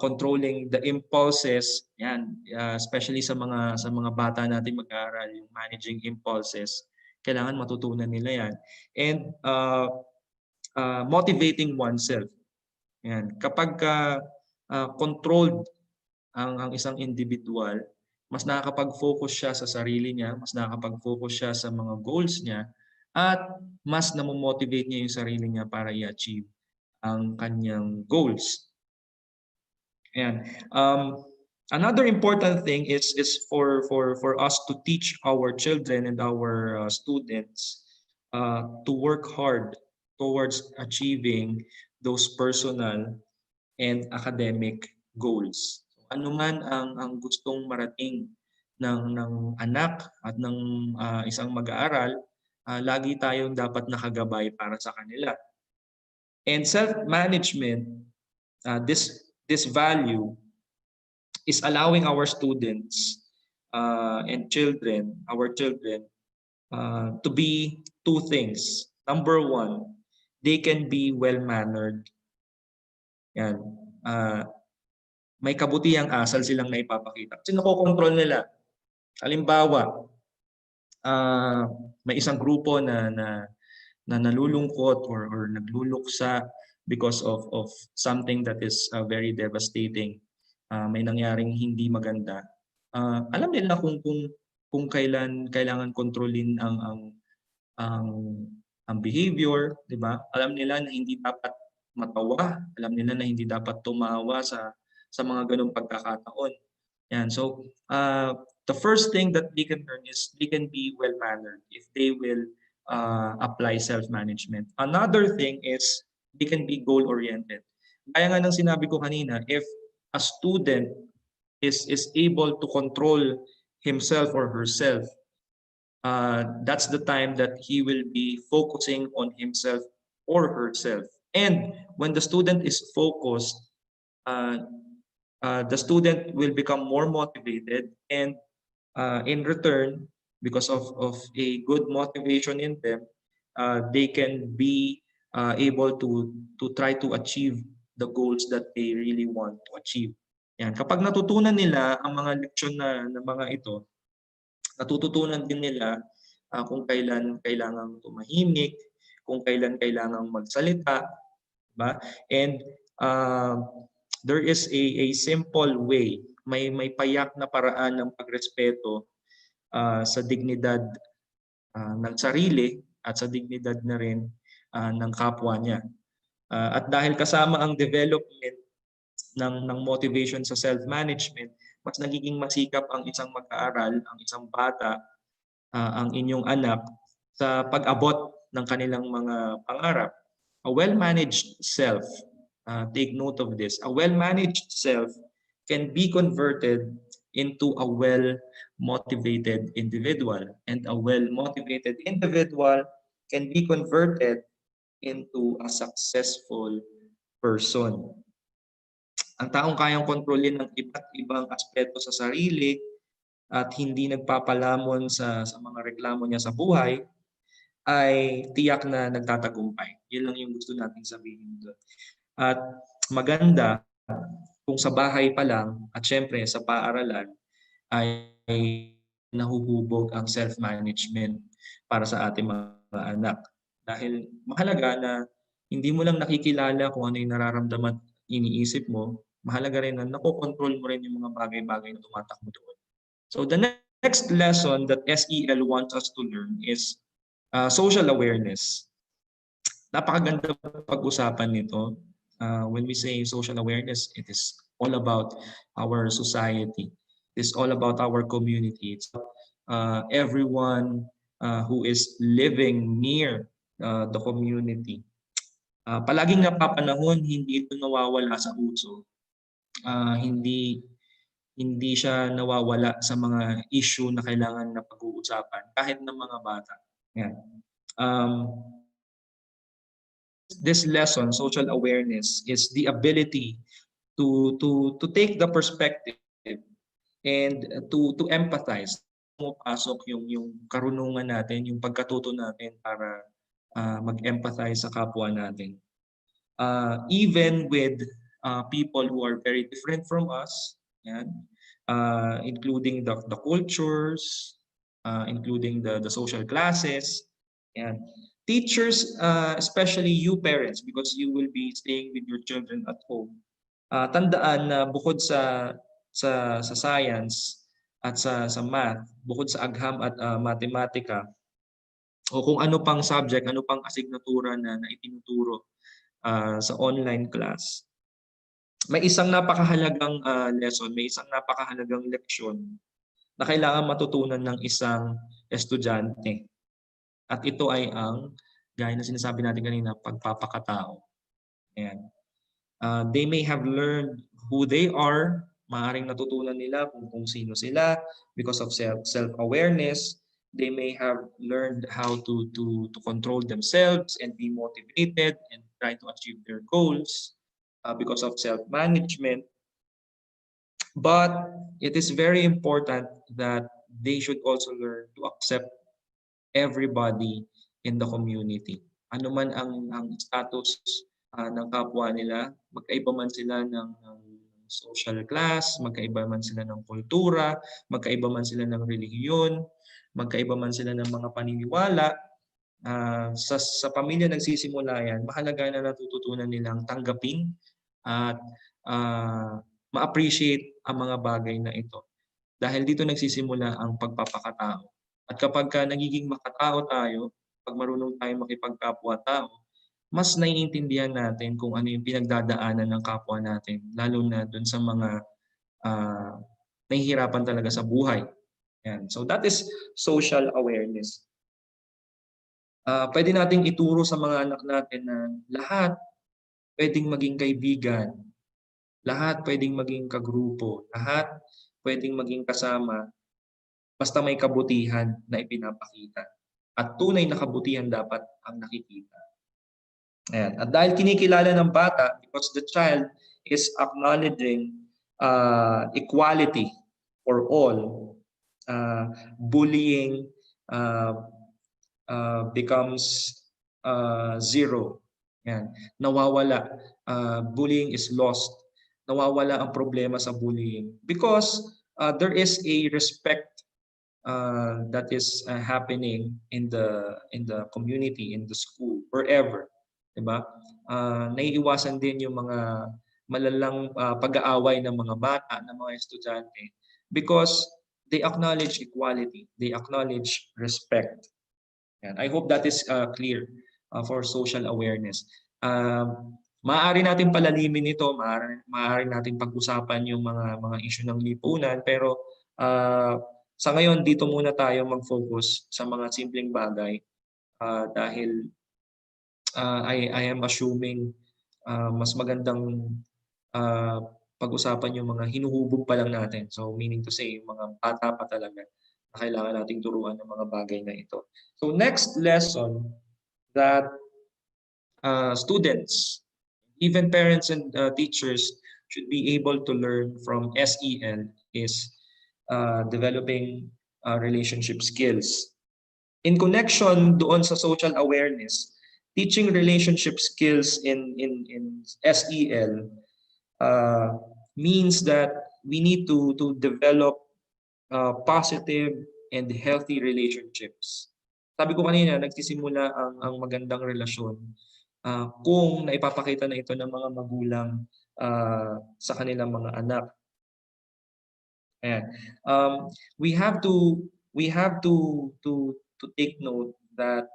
controlling the impulses, yan, especially sa mga bata natin mag-aaral, yung managing impulses, kailangan matutunan nila yan. And motivating oneself. Yan. Kapag controlled ang isang individual, mas nakakapag-focus siya sa sarili niya, mas nakakapag-focus siya sa mga goals niya, at mas namomotivate niya yung sarili niya para i-achieve ang kanyang goals. Ayan. Another important thing is for us to teach our children and our students to work hard towards achieving those personal and academic goals. Ano man ang gustong marating ng anak at ng isang mag-aaral, lagi tayong dapat nakagabay para sa kanila. And self-management, this value is allowing our students and our children, to be two things. Number one, they can be well-mannered. Yan. May kabutihang asal silang naipapakita. Kasi nakokontrol nila. Halimbawa, may isang grupo na nalulungkot or nagluluksa because of something that is very devastating. May nangyaring hindi maganda. Alam nila kung kailan kailangan kontrolin ang behavior, di ba? Alam nila na hindi dapat matawa, alam nila na hindi dapat tumawa sa mga ganung pagkakataon. Yan. So, the first thing that they can learn is they can be well-mannered if they will apply self-management. Another thing is they can be goal-oriented. Kaya nga nang sinabi ko kanina, if a student is able to control himself or herself, that's the time that he will be focusing on himself or herself. And when the student is focused, the student will become more motivated, and in return, because of a good motivation in them, they can be able to try to achieve the goals that they really want to achieve. Yan. Kapag natutunan nila ang mga leksyon na mga ito, natututunan din nila kung kailan kailangang tumahimik, kung kailan kailangang magsalita, ba? And there is a simple way, may payak na paraan ng pagrespeto sa dignidad ng sarili at sa dignidad na rin ng kapwa niya. At dahil kasama ang development ng motivation sa self-management, mas nagiging masikap ang isang mag-aaral, ang isang bata, ang inyong anak sa pag-abot ng kanilang mga pangarap. A well-managed self, take note of this, a well-managed self can be converted into a well-motivated individual. And a well-motivated individual can be converted into a successful person. Ang taong kayang kontrolin ng iba't ibang aspeto sa sarili at hindi nagpapalamon sa mga reklamo niya sa buhay, ay tiyak na nagtatagumpay. Yun lang yung gusto nating sabihin doon. At maganda kung sa bahay pa lang at syempre sa paaralan ay nahuhubog ang self-management para sa ating mga anak. Dahil mahalaga na hindi mo lang nakikilala kung ano yung nararamdaman at iniisip mo, mahalaga rin na nakokontrol mo rin yung mga bagay-bagay na tumatakbo doon. So the next lesson that SEL wants us to learn is social awareness. Napakaganda pag-usapan nito. When we say social awareness, it is all about our society. It's all about our community. It's everyone who is living near the community. Palaging napapanahon, hindi ito nawawala sa uso. Hindi siya nawawala sa mga issue na kailangan na pag-uusapan kahit ng mga bata. Yan. This lesson, social awareness, is the ability to take the perspective and to empathize. Pumapasok yung karunungan natin, yung pagkatuto natin para mag-empathize sa kapwa natin. Even with people who are very different from us, yan, including the cultures, including the social classes, yan. Teachers, especially you parents, because you will be staying with your children at home, tandaan na bukod sa science at sa math, bukod sa agham at matematika, o kung ano pang subject, ano pang asignatura na itinuturo sa online class, may isang napakahalagang lesson, may isang napakahalagang leksyon na kailangan matutunan ng isang estudyante. At ito ay ang, gaya na sinasabi natin kanina, pagpapakatao. Ayan. They may have learned who they are, maaaring natutunan nila kung sino sila because of self-awareness. They may have learned how to control themselves and be motivated and try to achieve their goals because of self-management. But it is very important that they should also learn to accept everybody in the community. Ano man ang status ng kapwa nila, magkaiba man sila ng social class, magkaiba man sila ng kultura, magkaiba man sila ng relihiyon, magkaiba man sila ng mga paniniwala, sa pamilya nagsisimula yan, mahalaga na natututunan nilang tanggapin at ma-appreciate ang mga bagay na ito. Dahil dito nagsisimula ang pagpapakatao. At kapag nagiging makatao tayo, pag marunong tayo makipagkapwa-tao, mas naiintindihan natin kung ano yung pinagdadaanan ng kapwa natin, lalo na dun sa mga nahihirapan talaga sa buhay. Yan. So that is social awareness. Pwede nating ituro sa mga anak natin na lahat pwedeng maging kaibigan, lahat pwedeng maging kagrupo, lahat pwedeng maging kasama, basta may kabutihan na ipinapakita. At tunay na kabutihan dapat ang nakikita. Ayan. At dahil kinikilala ng bata, because the child is acknowledging equality for all, bullying becomes zero. Ayan. Nawawala. Bullying is lost. Nawawala ang problema sa bullying because there is a respect that is happening in the community, in the school, wherever, 'di ba? Naiiwasan din yung mga malalang pag-aaway ng mga bata, ng mga estudyante because they acknowledge equality, they acknowledge respect. Yan. I hope that is clear for social awareness. Maaari natin palalimin ito, maaari natin pag-usapan yung mga issue ng lipunan, pero sa ngayon dito muna tayo mag-focus sa mga simpleng bagay dahil I am assuming mas magandang uh, pag-usapan yung mga hinuhubog pa lang natin. So meaning to say, yung mga bata pa talaga na kailangan nating turuan ng mga bagay na ito. So next lesson that students, even parents and teachers should be able to learn from SEL is developing relationship skills. In connection doon sa social awareness, teaching relationship skills in SEL means that we need to develop positive and healthy relationships. Sabi ko kanina, nagsisimula ang magandang relasyon kung naipapakita na ito ng mga magulang sa kanilang mga anak. Ayan. We have to take note that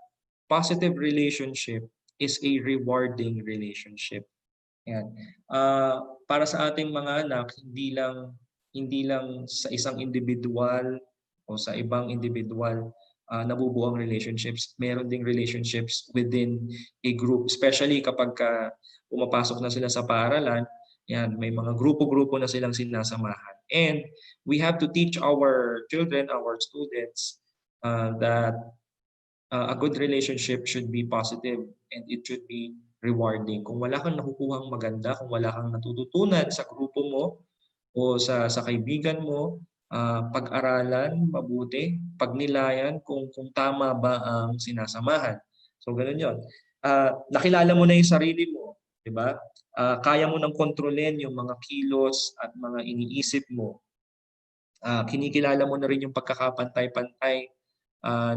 positive relationship is a rewarding relationship. Ayan. Para sa ating mga anak, hindi lang sa isang individual o sa ibang individual nabubuo ang relationships. Meron ding relationships within a group, especially kapag pumapasok na sila sa paaralan. Yan, may mga grupo-grupo na silang sinasamahan. And we have to teach our children, our students, that a good relationship should be positive and it should be rewarding. Kung wala kang nakukuhang maganda, kung wala kang natututunan sa grupo mo o sa kaibigan mo, pag-aralan mabuti, pagnilayan kung tama ba ang sinasamahan. So ganun 'yon. Nakilala mo na 'yung sarili mo, 'di ba? Kaya mo nang kontrolin 'yung mga kilos at mga iniisip mo. Kinikilala mo na rin 'yung pagkakapantay-pantay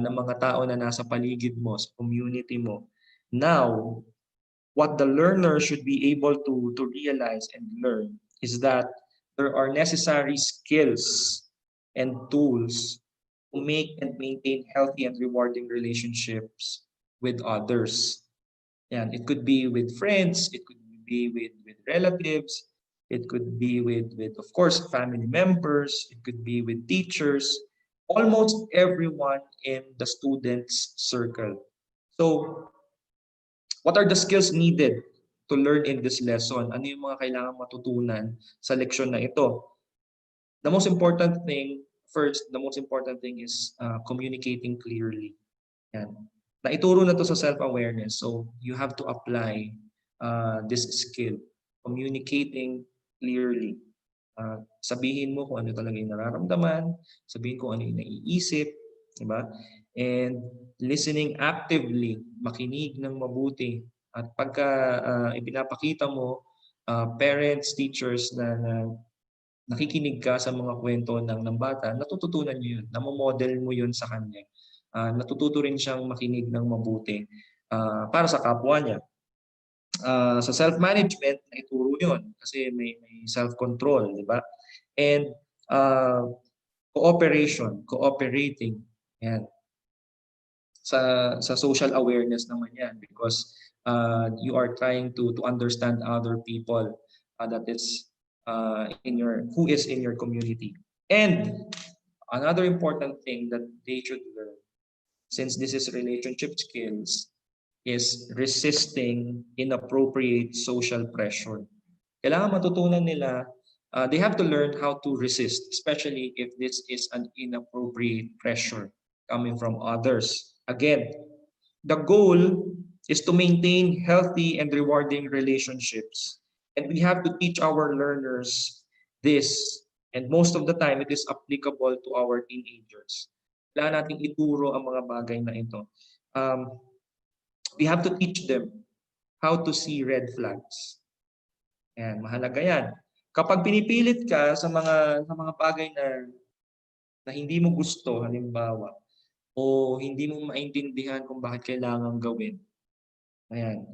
ng mga tao na nasa paligid mo, sa community mo. Now, what the learner should be able to realize and learn is that there are necessary skills and tools to make and maintain healthy and rewarding relationships with others. Yan, it could be with friends, it could be with relatives, it could be with of course family members, it could be with teachers, almost everyone in the students circle. So what are the skills needed to learn in this lesson? Ano yung mga kailangan matutunan sa leksyon na ito? The most important thing is communicating clearly. Yan. Naituro na to sa self-awareness. So you have to apply this skill, communicating clearly. Sabihin mo kung ano talaga yung nararamdaman, sabihin kung ano yung naiisip, di ba? And listening actively, makinig ng mabuti. At pagka ipinapakita mo, parents, teachers na nakikinig ka sa mga kwento ng bata, natututunan niyo yun, namomodel mo yun sa kanya. Natututo rin siyang makinig ng mabuti para sa kapwa niya. Sa self-management, naituro yun kasi may self-control, di ba? And cooperating. Yan. Sa social awareness naman yan because you are trying to understand other people that is who is in your community. And another important thing that they should learn, since this is relationship skills, is resisting inappropriate social pressure. Kailangan matutunan nila, they have to learn how to resist, especially if this is an inappropriate pressure coming from others. Again, the goal is to maintain healthy and rewarding relationships. And we have to teach our learners this. And most of the time, it is applicable to our teenagers. Kailangan natin ituro ang mga bagay na ito. We have to teach them how to see red flags. Yan, mahalaga yan. Kapag pinipilit ka sa mga bagay na na hindi mo gusto, halimbawa, o hindi mo maintindihan kung bakit kailangan gawin, ayan,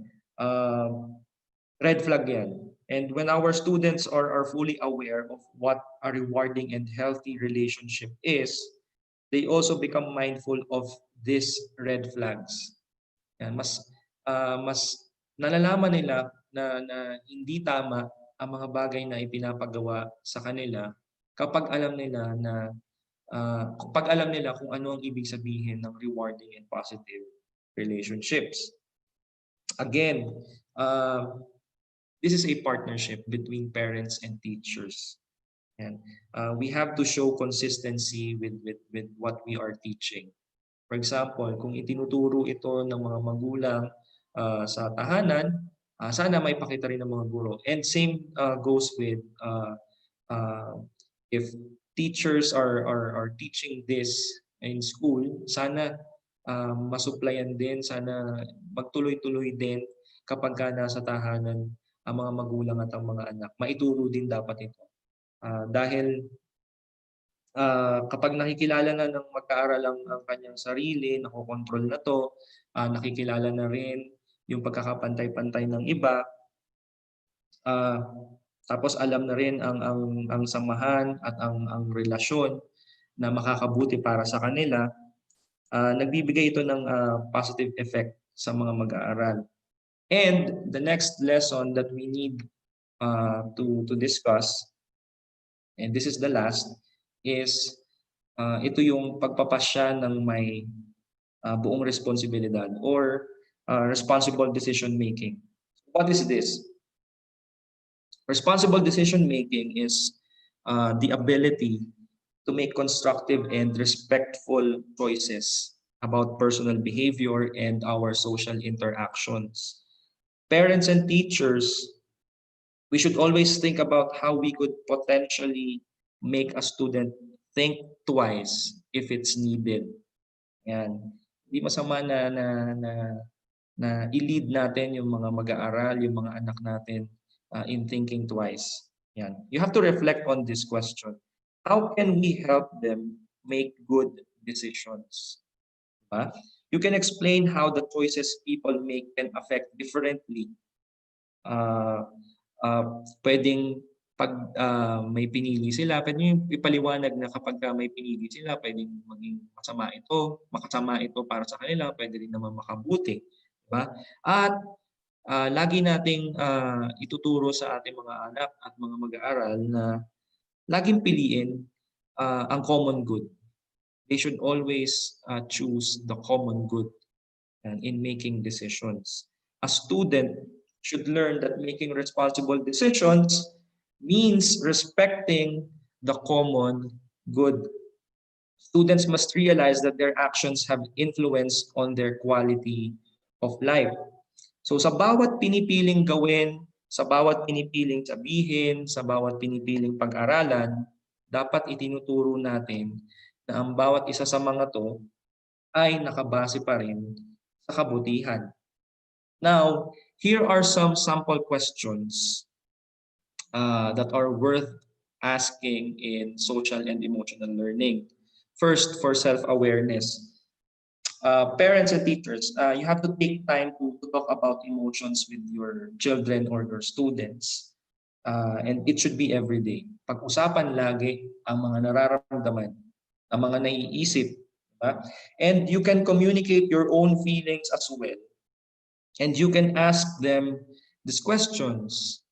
red flag yan. And when our students are fully aware of what a rewarding and healthy relationship is, they also become mindful of these red flags. Yan, mas nalalaman nila na hindi tama ang mga bagay na ipinapagawa sa kanila kapag alam nila kung ano ang ibig sabihin ng rewarding and positive relationships. Again, this is a partnership between parents and teachers. And we have to show consistency with what we are teaching. For example, kung itinuturo ito ng mga magulang sa tahanan, sana may pakita rin ng mga guro. And same goes with if teachers are teaching this in school, sana masuplayan din, sana magtuloy-tuloy din kapag nasa tahanan ang mga magulang at ang mga anak. Maituro din dapat ito. Dahil kapag nakikilala na ng mag-aaral ang kanyang sarili, nakokontrol na to, nakikilala na rin yung pagkakapantay-pantay ng iba, tapos alam na rin ang samahan at ang relasyon na makakabuti para sa kanila, nagbibigay ito ng positive effect sa mga mag-aaral. And the next lesson that we need to discuss, and this is the last, is ito yung pagpapasya ng may buong responsibilidad or responsible decision making. What is this? Responsible decision making is the ability to make constructive and respectful choices about personal behavior and our social interactions. Parents and teachers, we should always think about how we could potentially make a student think twice if it's needed. Yan. Hindi masama na i-lead natin yung mga mag-aaral, yung mga anak natin in thinking twice. Yan. You have to reflect on this question. How can we help them make good decisions? Diba? You can explain how the choices people make can affect differently. Pwedeng pag may pinili sila, pwede nyo ipaliwanag na kapag may pinili sila, pwedeng maging makasama ito para sa kanila, pwede rin naman makabuti. Diba? At lagi nating ituturo sa ating mga anak at mga mag-aaral na laging piliin ang common good. They should always choose the common good in making decisions. A student should learn that making responsible decisions means respecting the common good. Students must realize that their actions have influence on their quality of life. So sa bawat pinipiling gawin, sa bawat pinipiling sabihin, sa bawat pinipiling pag-aralan, dapat itinuturo natin na ang bawat isa sa mga to ay nakabase pa rin sa kabutihan. Now, here are some sample questions that are worth asking in social and emotional learning. First, for self-awareness. Parents and teachers, you have to take time to talk about emotions with your children or your students. And it should be every day. Pag-usapan lagi ang mga nararamdaman, ang mga naiisip. Diba? And you can communicate your own feelings as well. And you can ask them these questions.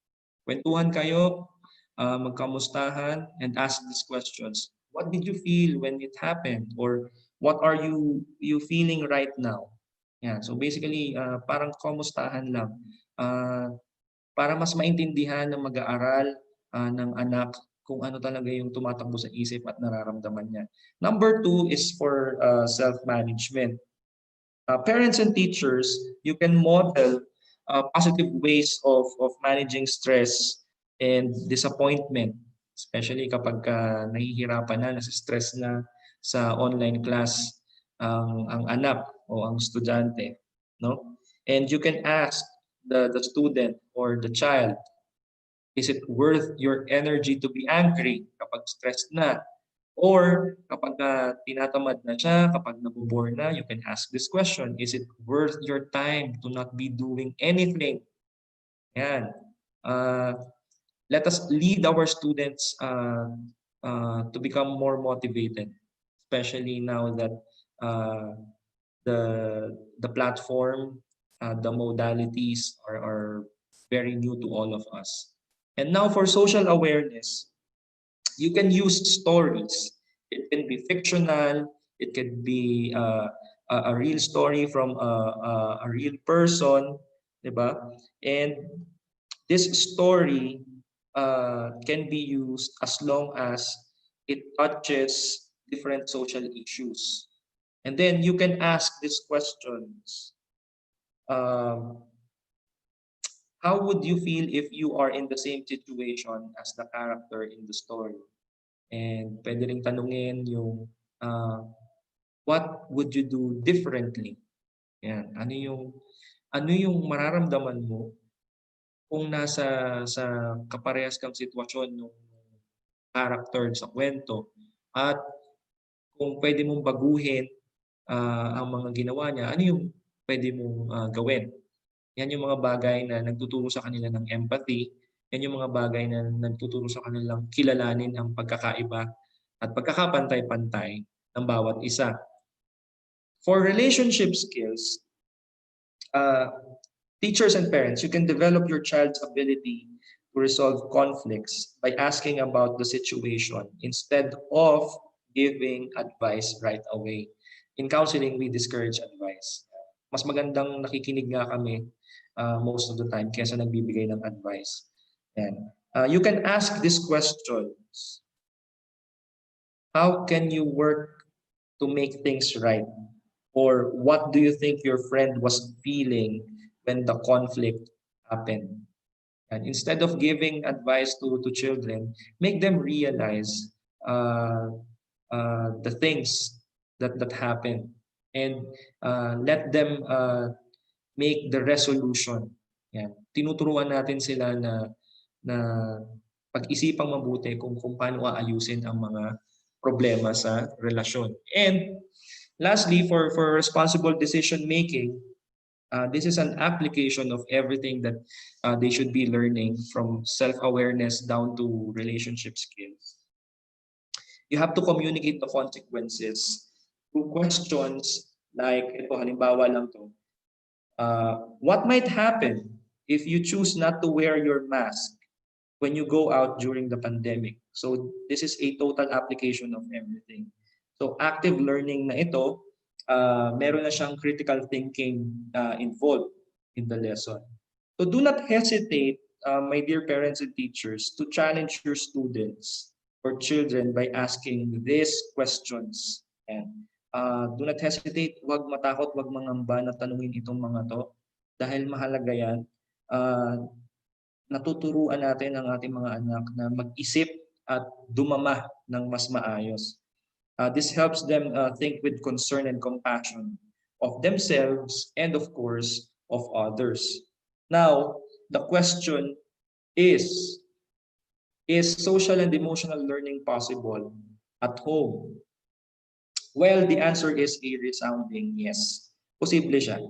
Kwentuhan kayo, magkamustahan, and ask these questions. What did you feel when it happened? Or what are you feeling right now? Yeah, so basically, parang kamustahan lang. Para mas maintindihan ng mag-aaral ng anak kung ano talaga yung tumatakbo sa isip at nararamdaman niya. Number 2 is for self-management. Parents and teachers, you can model positive ways of managing stress and disappointment, especially kapag nahihirapan na, nasa-stress na sa online class ang anak o ang estudyante, no? And you can ask the student or the child, is it worth your energy to be angry kapag stressed na? Or kapag tinatamad na siya, kapag nabobore na, you can ask this question, is it worth your time to not be doing anything? Yan. Let us lead our students to become more motivated, especially now that uh, the platform, the modalities are very new to all of us. And now for social awareness, you can use stories. It can be fictional. It can be a real story from a real person, diba? And this story can be used as long as it touches different social issues. And then you can ask these questions. Um, how would you feel if you are in the same situation as the character in the story? And pwede ring tanungin yung what would you do differently? Yan. Ano yung mararamdaman mo kung nasa sa kaparehas kang sitwasyon ng character sa kwento at kung pwede mong baguhin ang mga ginawa niya, ano yung pwede mong gawin? Yan yung mga bagay na nagtuturo sa kanila ng empathy. Yan yung mga bagay na nagtuturo sa kanilang kilalanin ang pagkakaiba at pagkakapantay-pantay ng bawat isa. For relationship skills, teachers and parents, you can develop your child's ability to resolve conflicts by asking about the situation instead of giving advice right away. In counseling, we discourage advice. Mas magandang nakikinig nga kami most of the time kaysa nagbibigay ng advice. And you can ask these questions. How can you work to make things right? Or what do you think your friend was feeling when the conflict happened? And instead of giving advice to children, make them realize the things that happen and let them make the resolution. Yan. Tinuturuan natin sila na pag-isipang mabuti kung paano aayusin ang mga problema sa relasyon. And lastly, for responsible decision making, this is an application of everything that they should be learning, from self-awareness down to relationship skills. You have to communicate the consequences through questions like, ito halimbawa lang to, what might happen if you choose not to wear your mask when you go out during the pandemic? So this is a total application of everything. So active learning na ito, meron na siyang critical thinking involved in the lesson. So do not hesitate, my dear parents and teachers, to challenge your students or children by asking these questions. And do not hesitate, huwag matakot, huwag mangamba na tanungin itong mga to. Dahil mahalaga yan, natuturuan natin ang ating mga anak na mag-isip at dumama ng mas maayos. This helps them think with concern and compassion of themselves and of course of others. Now, the question is social and emotional learning possible at home? Well, the answer is a resounding yes. Posible siya.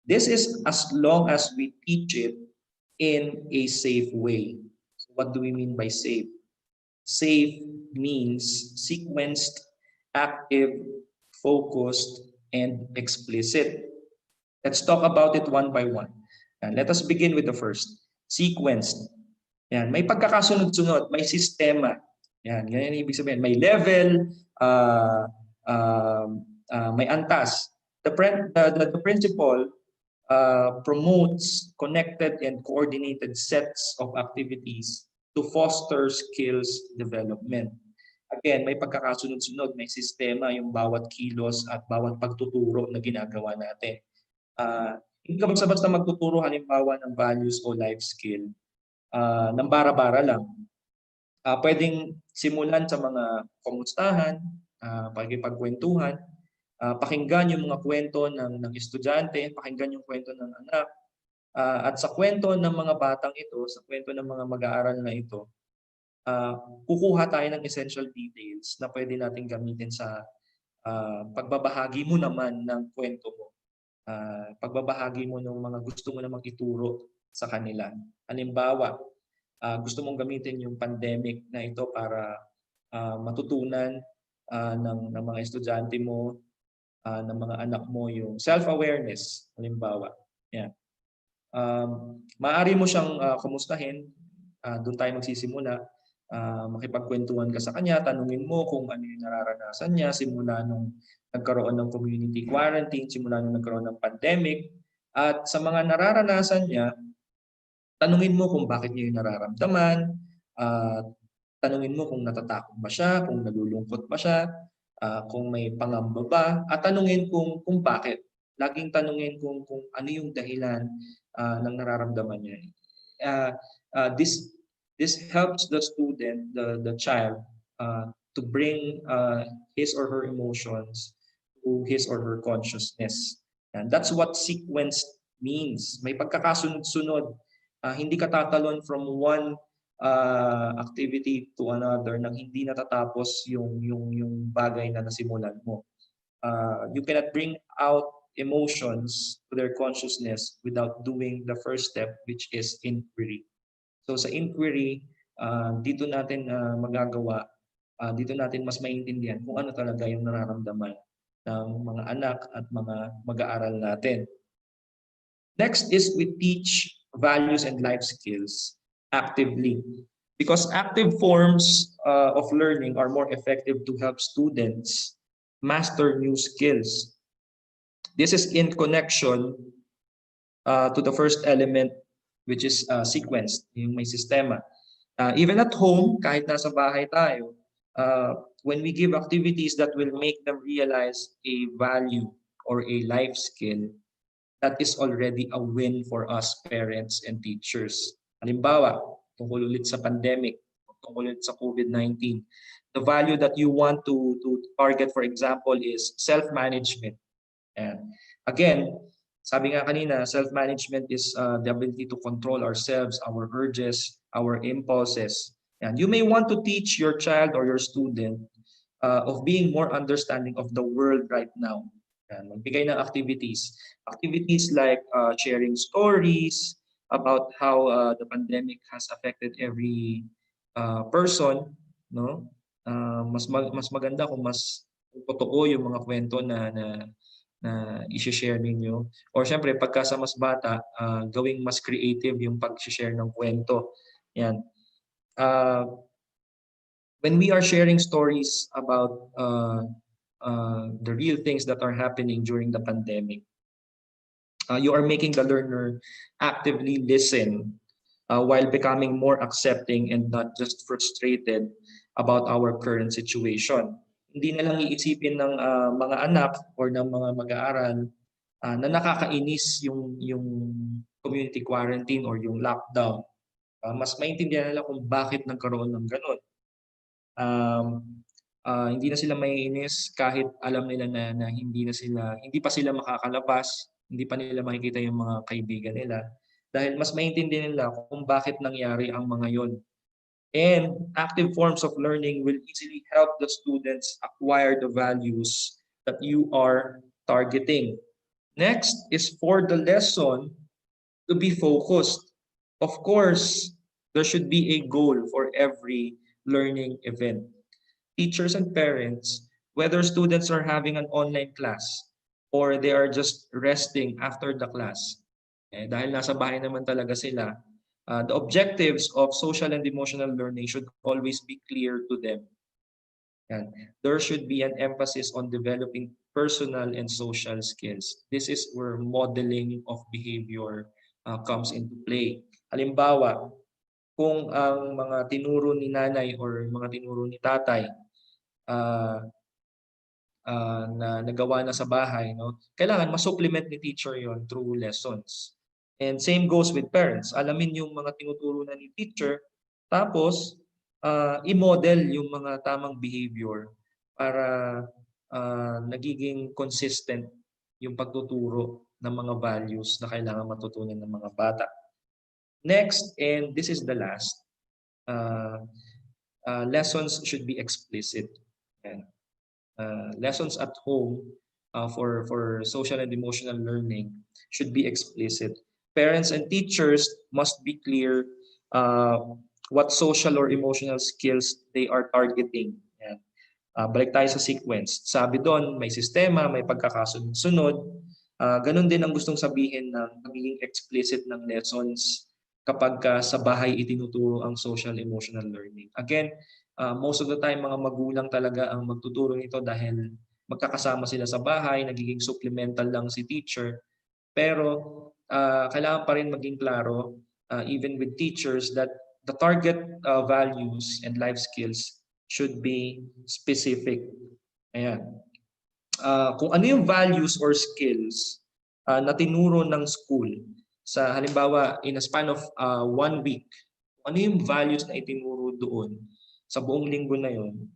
This is as long as we teach it in a safe way. So what do we mean by safe? Safe means sequenced, active, focused, and explicit. Let's talk about it one by one. Let us begin with the first. Sequenced. Yan, may pagkakasunod-sunod, may sistema. Yan, ganyan ibig sabihin. May level, may antas. The principle promotes connected and coordinated sets of activities to foster skills development. Again, may pagkakasunod-sunod, may sistema yung bawat kilos at bawat pagtuturo na ginagawa natin. Hindi ka basta magtuturo halimbawa ng values o life skill ng bara-bara lang. Pwedeng simulan sa mga kamustahan, pagkikipagkwentuhan, pakinggan yung mga kwento ng estudyante, pakinggan yung kwento ng anak, at sa kwento ng mga batang ito, sa kwento ng mga mag-aaral na ito, kukuha tayo ng essential details na pwede natin gamitin sa pagbabahagi mo naman ng kwento mo. Pagbabahagi mo ng mga gusto mo namang ituro sa kanila. Halimbawa, gusto mong gamitin yung pandemic na ito para matutunan ng mga estudyante mo, ng mga anak mo yung self-awareness, halimbawa. Yan. Maaari mo siyang kumustahin, doon tayo magsisimula. Makipagkwentuhan ka sa kanya, tanungin mo kung ano yung nararanasan niya simula nung nagkaroon ng community quarantine, simula nung nagkaroon ng pandemic. At sa mga nararanasan niya, tanungin mo kung bakit niya yung nararamdaman, tanungin mo kung natatakot ba siya, kung nalulungkot ba siya, kung may pangamba ba, at tanungin kung bakit. Laging tanungin kung ano yung dahilan ng nararamdaman niya. This helps the student, the child, to bring his or her emotions to his or her consciousness. And that's what sequence means. May pagkakasunod-sunod. Hindi ka tatalon from one activity to another nang hindi natatapos yung bagay na nasimulan mo. You cannot bring out emotions to their consciousness without doing the first step, which is inquiry. So sa inquiry, dito natin magagawa, dito natin mas maintindihan kung ano talaga yung nararamdaman ng mga anak at mga mag-aaral natin. Next is we teach values and life skills actively. Because active forms of learning are more effective to help students master new skills. This is in connection to the first element, which is sequence, yung may sistema. Even at home, kahit nasa bahay tayo, when we give activities that will make them realize a value or a life skill, that is already a win for us parents and teachers. Halimbawa, tungkol ulit sa pandemic, tungkol ulit sa COVID-19, the value that you want to target, for example, is self-management. And again, sabi nga kanina, self-management is the ability to control ourselves, our urges, our impulses. And you may want to teach your child or your student of being more understanding of the world right now. And magbigay ng activities. Activities like sharing stories about how the pandemic has affected every person, no? Mas maganda kung mas totoo yung mga kwento na i-share ninyo. Or syempre, pagka sa mas bata, gawing mas creative yung pag-share ng kwento. Yan. When we are sharing stories about the real things that are happening during the pandemic, you are making the learner actively listen while becoming more accepting and not just frustrated about our current situation. Hindi na lang iisipin ng mga anak or ng mga mag-aaral na nakakainis yung community quarantine or yung lockdown. Mas maintindihan nila kung bakit nagkaroon ng ganun. Hindi na sila maiinis kahit alam nila na hindi pa sila makakalabas, hindi pa nila makikita yung mga kaibigan nila dahil mas maintindihan nila kung bakit nangyari ang mga yon. And active forms of learning will easily help the students acquire the values that you are targeting. Next is for the lesson to be focused. Of course, there should be a goal for every learning event. Teachers and parents, whether students are having an online class or they are just resting after the class, dahil nasa bahay naman talaga sila, the objectives of social and emotional learning should always be clear to them. And there should be an emphasis on developing personal and social skills. This is where modeling of behavior comes into play. Halimbawa, kung ang mga tinuro ni nanay or mga tinuro ni tatay na nagawa na sa bahay, no? Kailangan ma-supplement ni teacher yon through lessons. And same goes with parents. Alamin yung mga tinuturo na ni teacher, tapos i-model yung mga tamang behavior para nagiging consistent yung pagtuturo ng mga values na kailangan matutunan ng mga bata. Next, and this is the last, lessons should be explicit. Yan. Lessons at home for social and emotional learning should be explicit. Parents and teachers must be clear what social or emotional skills they are targeting. Yan. Balik tayo sa sequence. Sabi doon, may sistema, may pagkakasunod-sunod. Ganun din ang gustong sabihin ng pagiging explicit ng lessons kapag sa bahay itinuturo ang social emotional learning. Again, most of the time mga magulang talaga ang magtuturo nito dahil magkakasama sila sa bahay, nagiging supplemental lang si teacher. Pero kailangan pa rin maging klaro, even with teachers, that the target values and life skills should be specific. Ayan. Kung ano yung values or skills na tinuro ng school sa halimbawa in a span of 1 week, ano yung values na itinuro doon sa buong linggo na yon,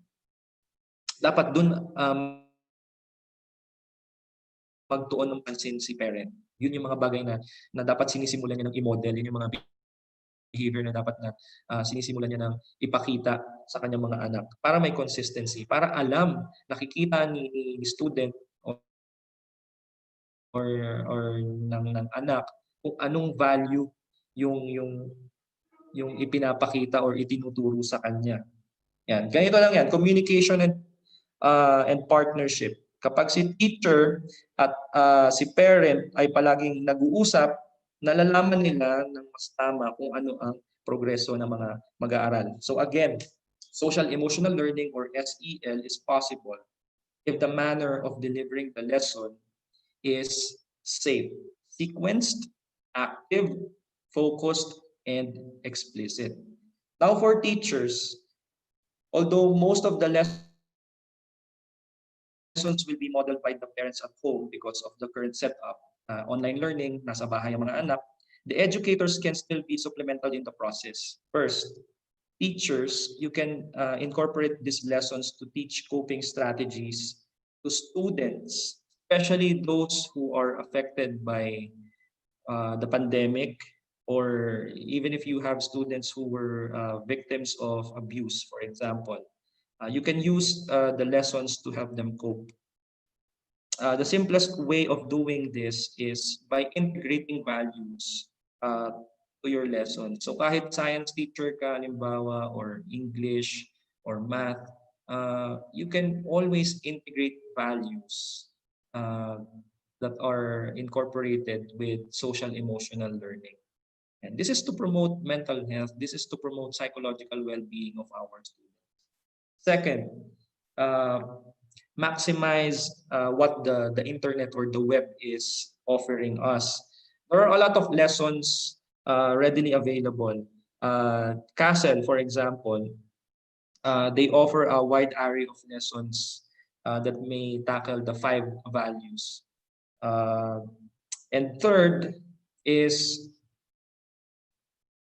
dapat doon magtuon ng pansin si parent. Yun yung mga bagay na dapat sinisimulan niya ng i-model, yun yung mga behavior na dapat na sinisimulan niya ng ipakita sa kanyang mga anak para may consistency, para alam, nakikita ni student or ng anak kung anong value yung ipinapakita or itinuturo sa kanya. Yan, ganito lang yan, communication and partnership. Kapag si teacher at si parent ay palaging nag-uusap, nalalaman nila ng mas tama kung ano ang progreso ng mga mag-aaral. So again, social emotional learning or SEL is possible if the manner of delivering the lesson is safe, sequenced, active, focused, and explicit. Now for teachers, although most of the lessons will be modeled by the parents at home because of the current setup, online learning, nasa bahay ang mga anak, the educators can still be supplemental in the process. First, teachers, you can incorporate these lessons to teach coping strategies to students, especially those who are affected by the pandemic, or even if you have students who were victims of abuse, for example. You can use the lessons to help them cope. The simplest way of doing this is by integrating values to your lesson. So kahit science teacher ka, halimbawa, or English, or math, you can always integrate values that are incorporated with social emotional learning. And this is to promote mental health. This is to promote psychological well-being of our students. Second, maximize what the internet or the web is offering us. There are a lot of lessons readily available. CASEL, for example, they offer a wide array of lessons that may tackle the 5 values. And third is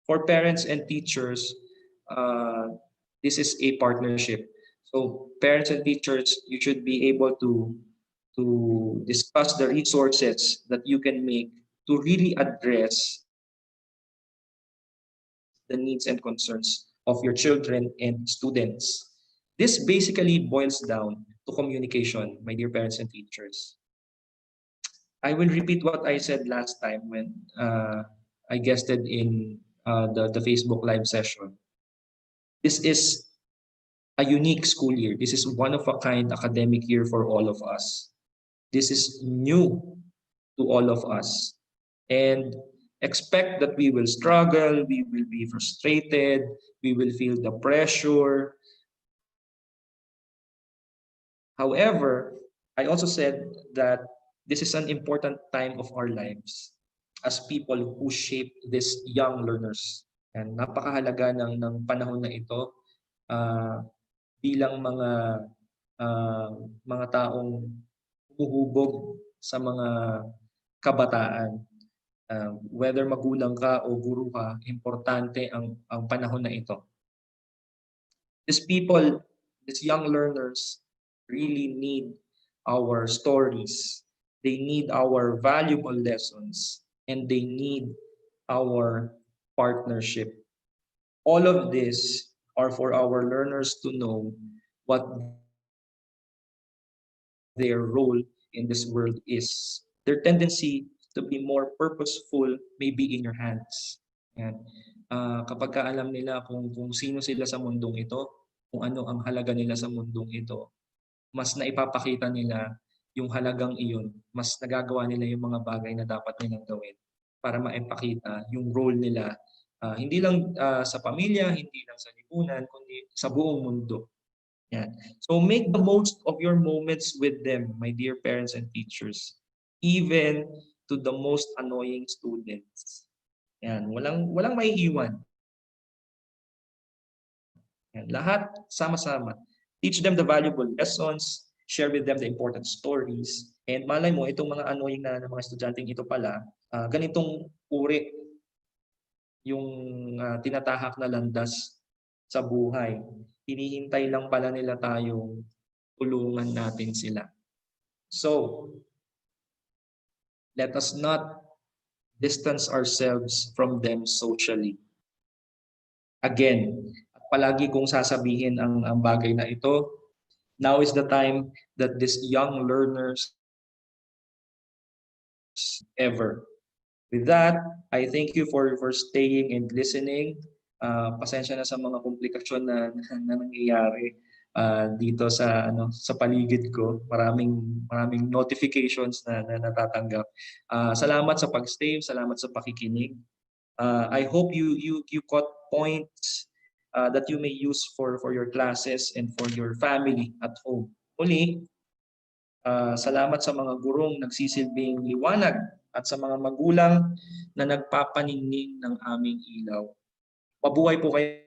for parents and teachers, this is a partnership. So parents and teachers, you should be able to discuss the resources that you can make to really address the needs and concerns of your children and students. This basically boils down to communication, my dear parents and teachers. I will repeat what I said last time when I guested in the Facebook Live session. This is a unique school year. This is one of a kind academic year for all of us. This is new to all of us. And expect that we will struggle, we will be frustrated, we will feel the pressure. However, I also said that this is an important time of our lives as people who shape these young learners. And napakahalaga ng panahon na ito bilang mga taong humuhubog sa mga kabataan. Whether magulang ka o guro ka, importante ang panahon na ito. These people, these young learners really need our stories. They need our valuable lessons, and they need our partnership. All of this or for our learners to know what their role in this world is. Their tendency to be more purposeful may be in your hands. Yan. Kapag ka alam nila kung sino sila sa mundong ito, kung ano ang halaga nila sa mundong ito, mas naipapakita nila yung halagang iyon, mas nagagawa nila yung mga bagay na dapat nilang gawin para maipakita yung role nila, hindi lang sa pamilya, hindi lang sa lipunan, kundi sa buong mundo. Yan. So make the most of your moments with them, my dear parents and teachers, even to the most annoying students. Yan, walang maiiwan. Yan, lahat sama-sama. Teach them the valuable lessons, share with them the important stories. And malay mo, itong mga annoying na mga estudyanteng ito pala, ganitong uri yung tinatahak na landas sa buhay. Hinihintay lang pala nila tayong tulungan natin sila. So, let us not distance ourselves from them socially. Again, palagi kong sasabihin ang bagay na ito, now is the time that these young learners ever. With that, I thank you for staying and listening. Pasensya na sa mga komplikasyon na nangyayari dito sa paligid ko. Maraming notifications na natatanggap. Salamat sa pag-stay, salamat sa pakikinig. I hope you caught points that you may use for your classes and for your family at home. Muli, salamat sa mga gurong nagsisilbing liwanag at sa mga magulang na nagpapaningning ng aming ilaw. Mabuhay po kayo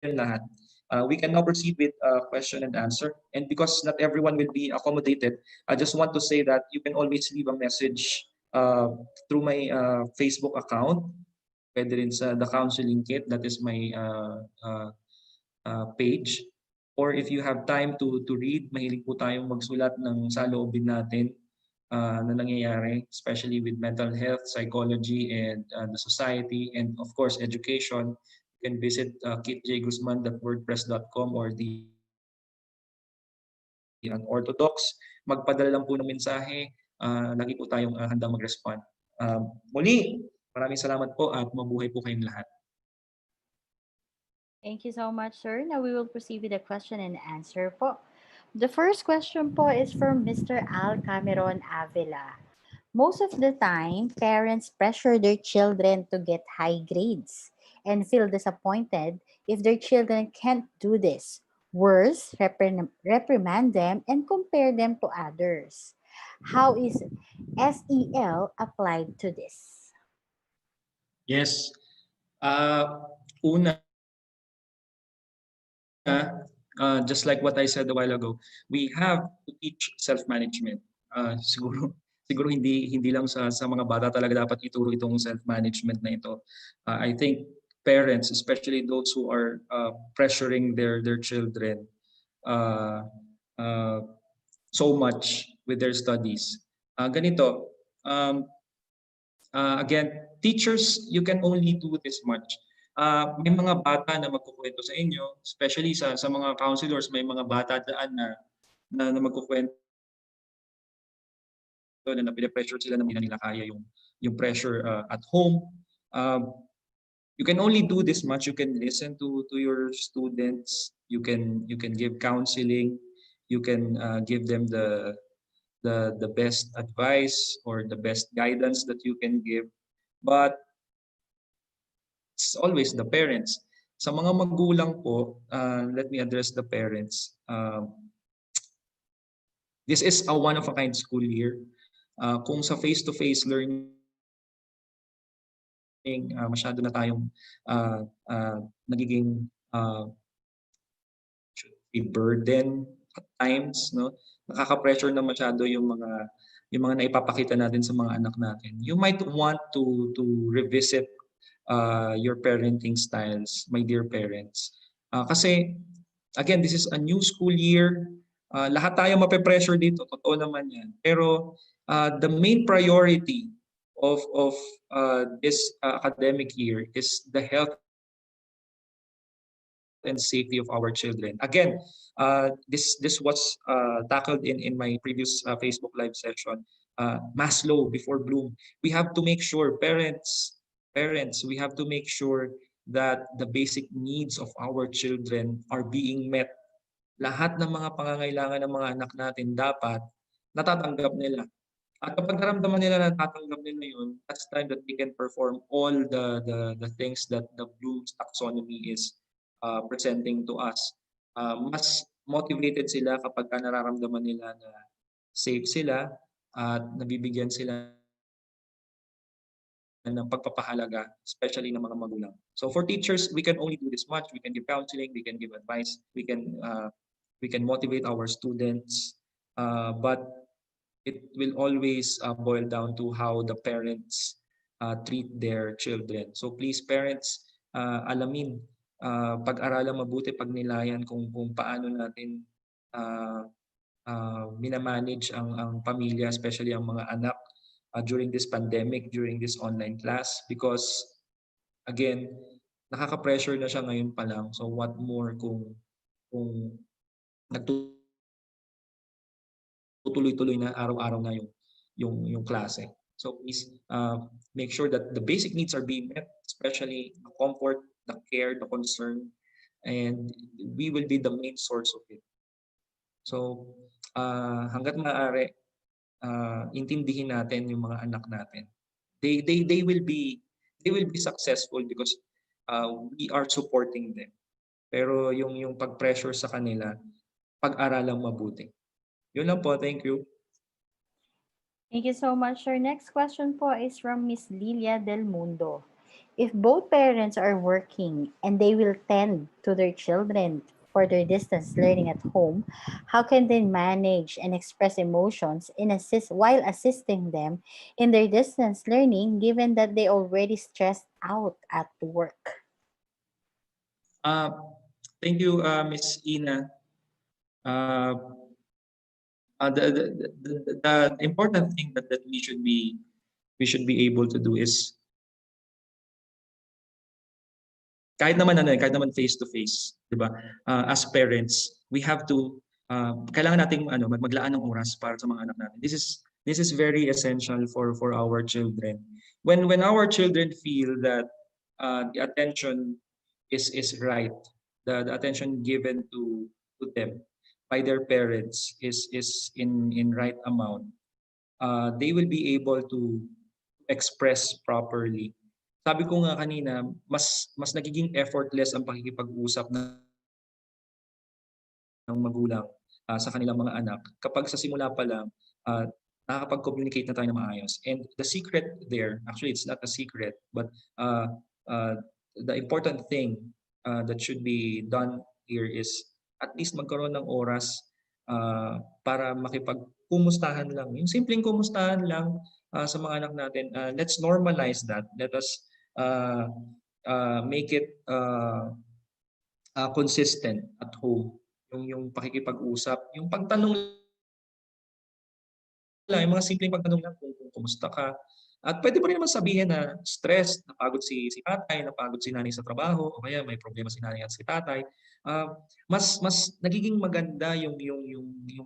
lahat. We can now proceed with question and answer. And because not everyone will be accommodated, I just want to say that you can always leave a message through my Facebook account. Pwede rin sa The Counseling Kit, that is my page. Or if you have time to read, mahilig po tayong magsulat ng saloobin natin na nangyayari, especially with mental health, psychology, and the society, and of course, education. You can visit kitjguzman.wordpress.com or the Unorthodox. Magpadala lang po ng mensahe. Lagi po tayong handang mag-respond. Muli, maraming salamat po at mabuhay po kayong lahat. Thank you so much, sir. Now we will proceed with the question and answer po. The first question po is from Mr. Al Cameron Avila. Most of the time, parents pressure their children to get high grades and feel disappointed if their children can't do this. Worse, reprimand them and compare them to others. How is SEL applied to this? Yes. Una, just like what I said a while ago, we have to teach self-management. Siguro hindi lang sa mga bata talaga dapat ituro itong self-management na ito. I think parents, especially those who are pressuring their children so much with their studies. Ganito, again, teachers, you can only do this much. May mga bata na magkukwento sa inyo, especially sa mga counselors, may mga bata daan na magkukwento na pinapressure sila na hindi nila kaya yung pressure at home. You can only do this much. You can listen to your students. You can give counseling. You can give them the best advice or the best guidance that you can give. But it's always the parents. Sa mga magulang po, let me address the parents. This is a one-of-a-kind school year. Kung sa face-to-face learning, masyado na tayong nagiging a burden at times, no? Nakaka-pressure na masyado yung mga naipapakita natin sa mga anak natin. You might want to revisit your parenting styles, my dear parents. Kasi again, this is a new school year. Lahat tayo mape-pressure dito, totoo naman yan. Pero the main priority of this academic year is the health and safety of our children. Again, this was tackled in my previous Facebook Live session. Maslow before Bloom. We have to make sure, parents, we have to make sure that the basic needs of our children are being met. Lahat ng mga pangangailangan ng mga anak natin dapat natatanggap nila. At kapag naramdaman nila na natatanggap nila yun, that's time that they can perform all the things that the Bloom's taxonomy is presenting to us. Mas motivated sila kapag nararamdaman nila na safe sila at nabibigyan sila ng pagpapahalaga, especially ng mga magulang. So for teachers, we can only do this much. We can give counseling, we can give advice, we can motivate our students, but it will always boil down to how the parents treat their children. So please parents, alamin, pag-aralan mabuti, pagnilayan kung paano natin minamanage ang pamilya, especially ang mga anak during this pandemic, during this online class, because again, nakaka-pressure na siya ngayon pa lang. So what more kung tuloy-tuloy na araw-araw na yung klase. So please make sure that the basic needs are being met, especially the comfort, the care, the concern, and we will be the main source of it. So hangga't maaari, intindihin natin yung mga anak natin. They will be successful because we are supporting them. Pero yung pag-pressure sa kanila, pag-aralang mabuti. Yun lang po, thank you. Thank you so much. Our next question po is from Miss Lilia Del Mundo. If both parents are working and they will tend to their children for their distance learning at home, how can they manage and express emotions while assisting them in their distance learning, given that they already stressed out at work? Thank you, Miss Ina. The important thing that we should be able to do is kahit naman face to face, 'di ba? As parents, we have to kailangan nating maglaan ng oras para sa mga anak natin. This is very essential for our children. When our children feel that the attention is right, the attention given to them by their parents is in right amount, they will be able to express properly. Sabi ko nga kanina, mas nagiging effortless ang pakikipag-usap ng magulang sa kanilang mga anak kapag sa simula pa lang nakakapag-communicate na tayo na maayos. And the secret there, actually it's not a secret, but the important thing that should be done here is at least magkaroon ng oras para makipagkumustahan lang. Yung simpleng kumustahan lang sa mga anak natin. Let's normalize that. Let us make it consistent at home. Yung pakikipag-usap, yung pagtanong lang, yung mga simpleng pagtanong lang kung kumusta ka. At pwede pa rin naman sabihin na stress, napagod si tatay, napagod si nanay sa trabaho, o kaya may problema si nanay at si tatay. Mas nagiging maganda yung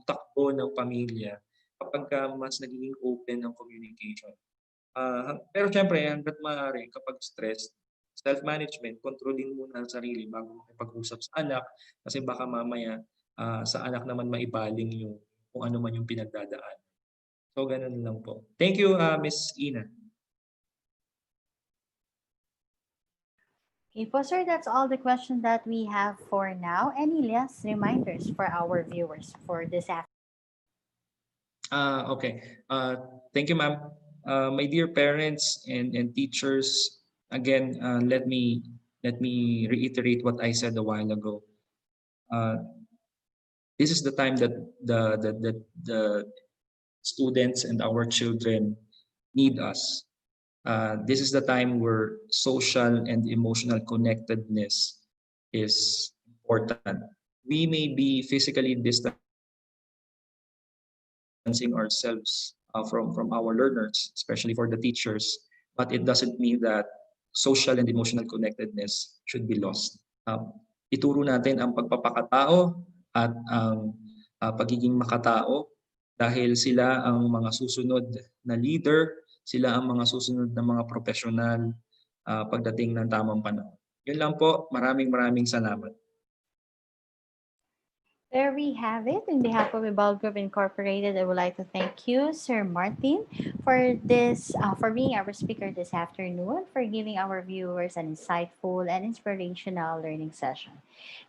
takbo ng pamilya kapag mas nagiging open ang communication. Pero syempre, hangga't maaari kapag stressed, self-management, kontrolin muna ang sarili bago makipag-usap sa anak kasi baka mamaya sa anak naman maibaling yung kung ano man yung pinagdadaan. So ganun lang po. Thank you, Miss Ina. Okay po, sir, that's all the questions that we have for now. Any last reminders for our viewers for this afternoon? Okay. Thank you, ma'am. My dear parents and teachers, again, let me reiterate what I said a while ago. This is the time that the students and our children need us. This is the time where social and emotional connectedness is important. We may be physically distancing ourselves from our learners, especially for the teachers, but it doesn't mean that social and emotional connectedness should be lost. ituro natin ang pagpapakatao at ang pagiging makatao dahil sila ang mga susunod na leader, sila ang mga susunod na mga profesional pagdating ng tamang panahon. Yun lang po. Maraming salamat. There we have it. In behalf of Evolve Group Incorporated, I would like to thank you, Sir Martin, for for being our speaker this afternoon, for giving our viewers an insightful and inspirational learning session.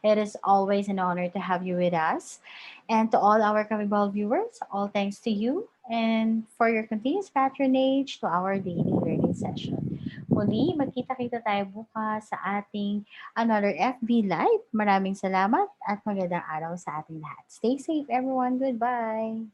It is always an honor to have you with us. And to all our Evolve viewers, all thanks to you and for your continuous patronage to our daily learning session. Muli, magkita-kita tayo bukas sa ating another FB Live. Maraming salamat at magandang araw sa ating lahat. Stay safe everyone. Goodbye.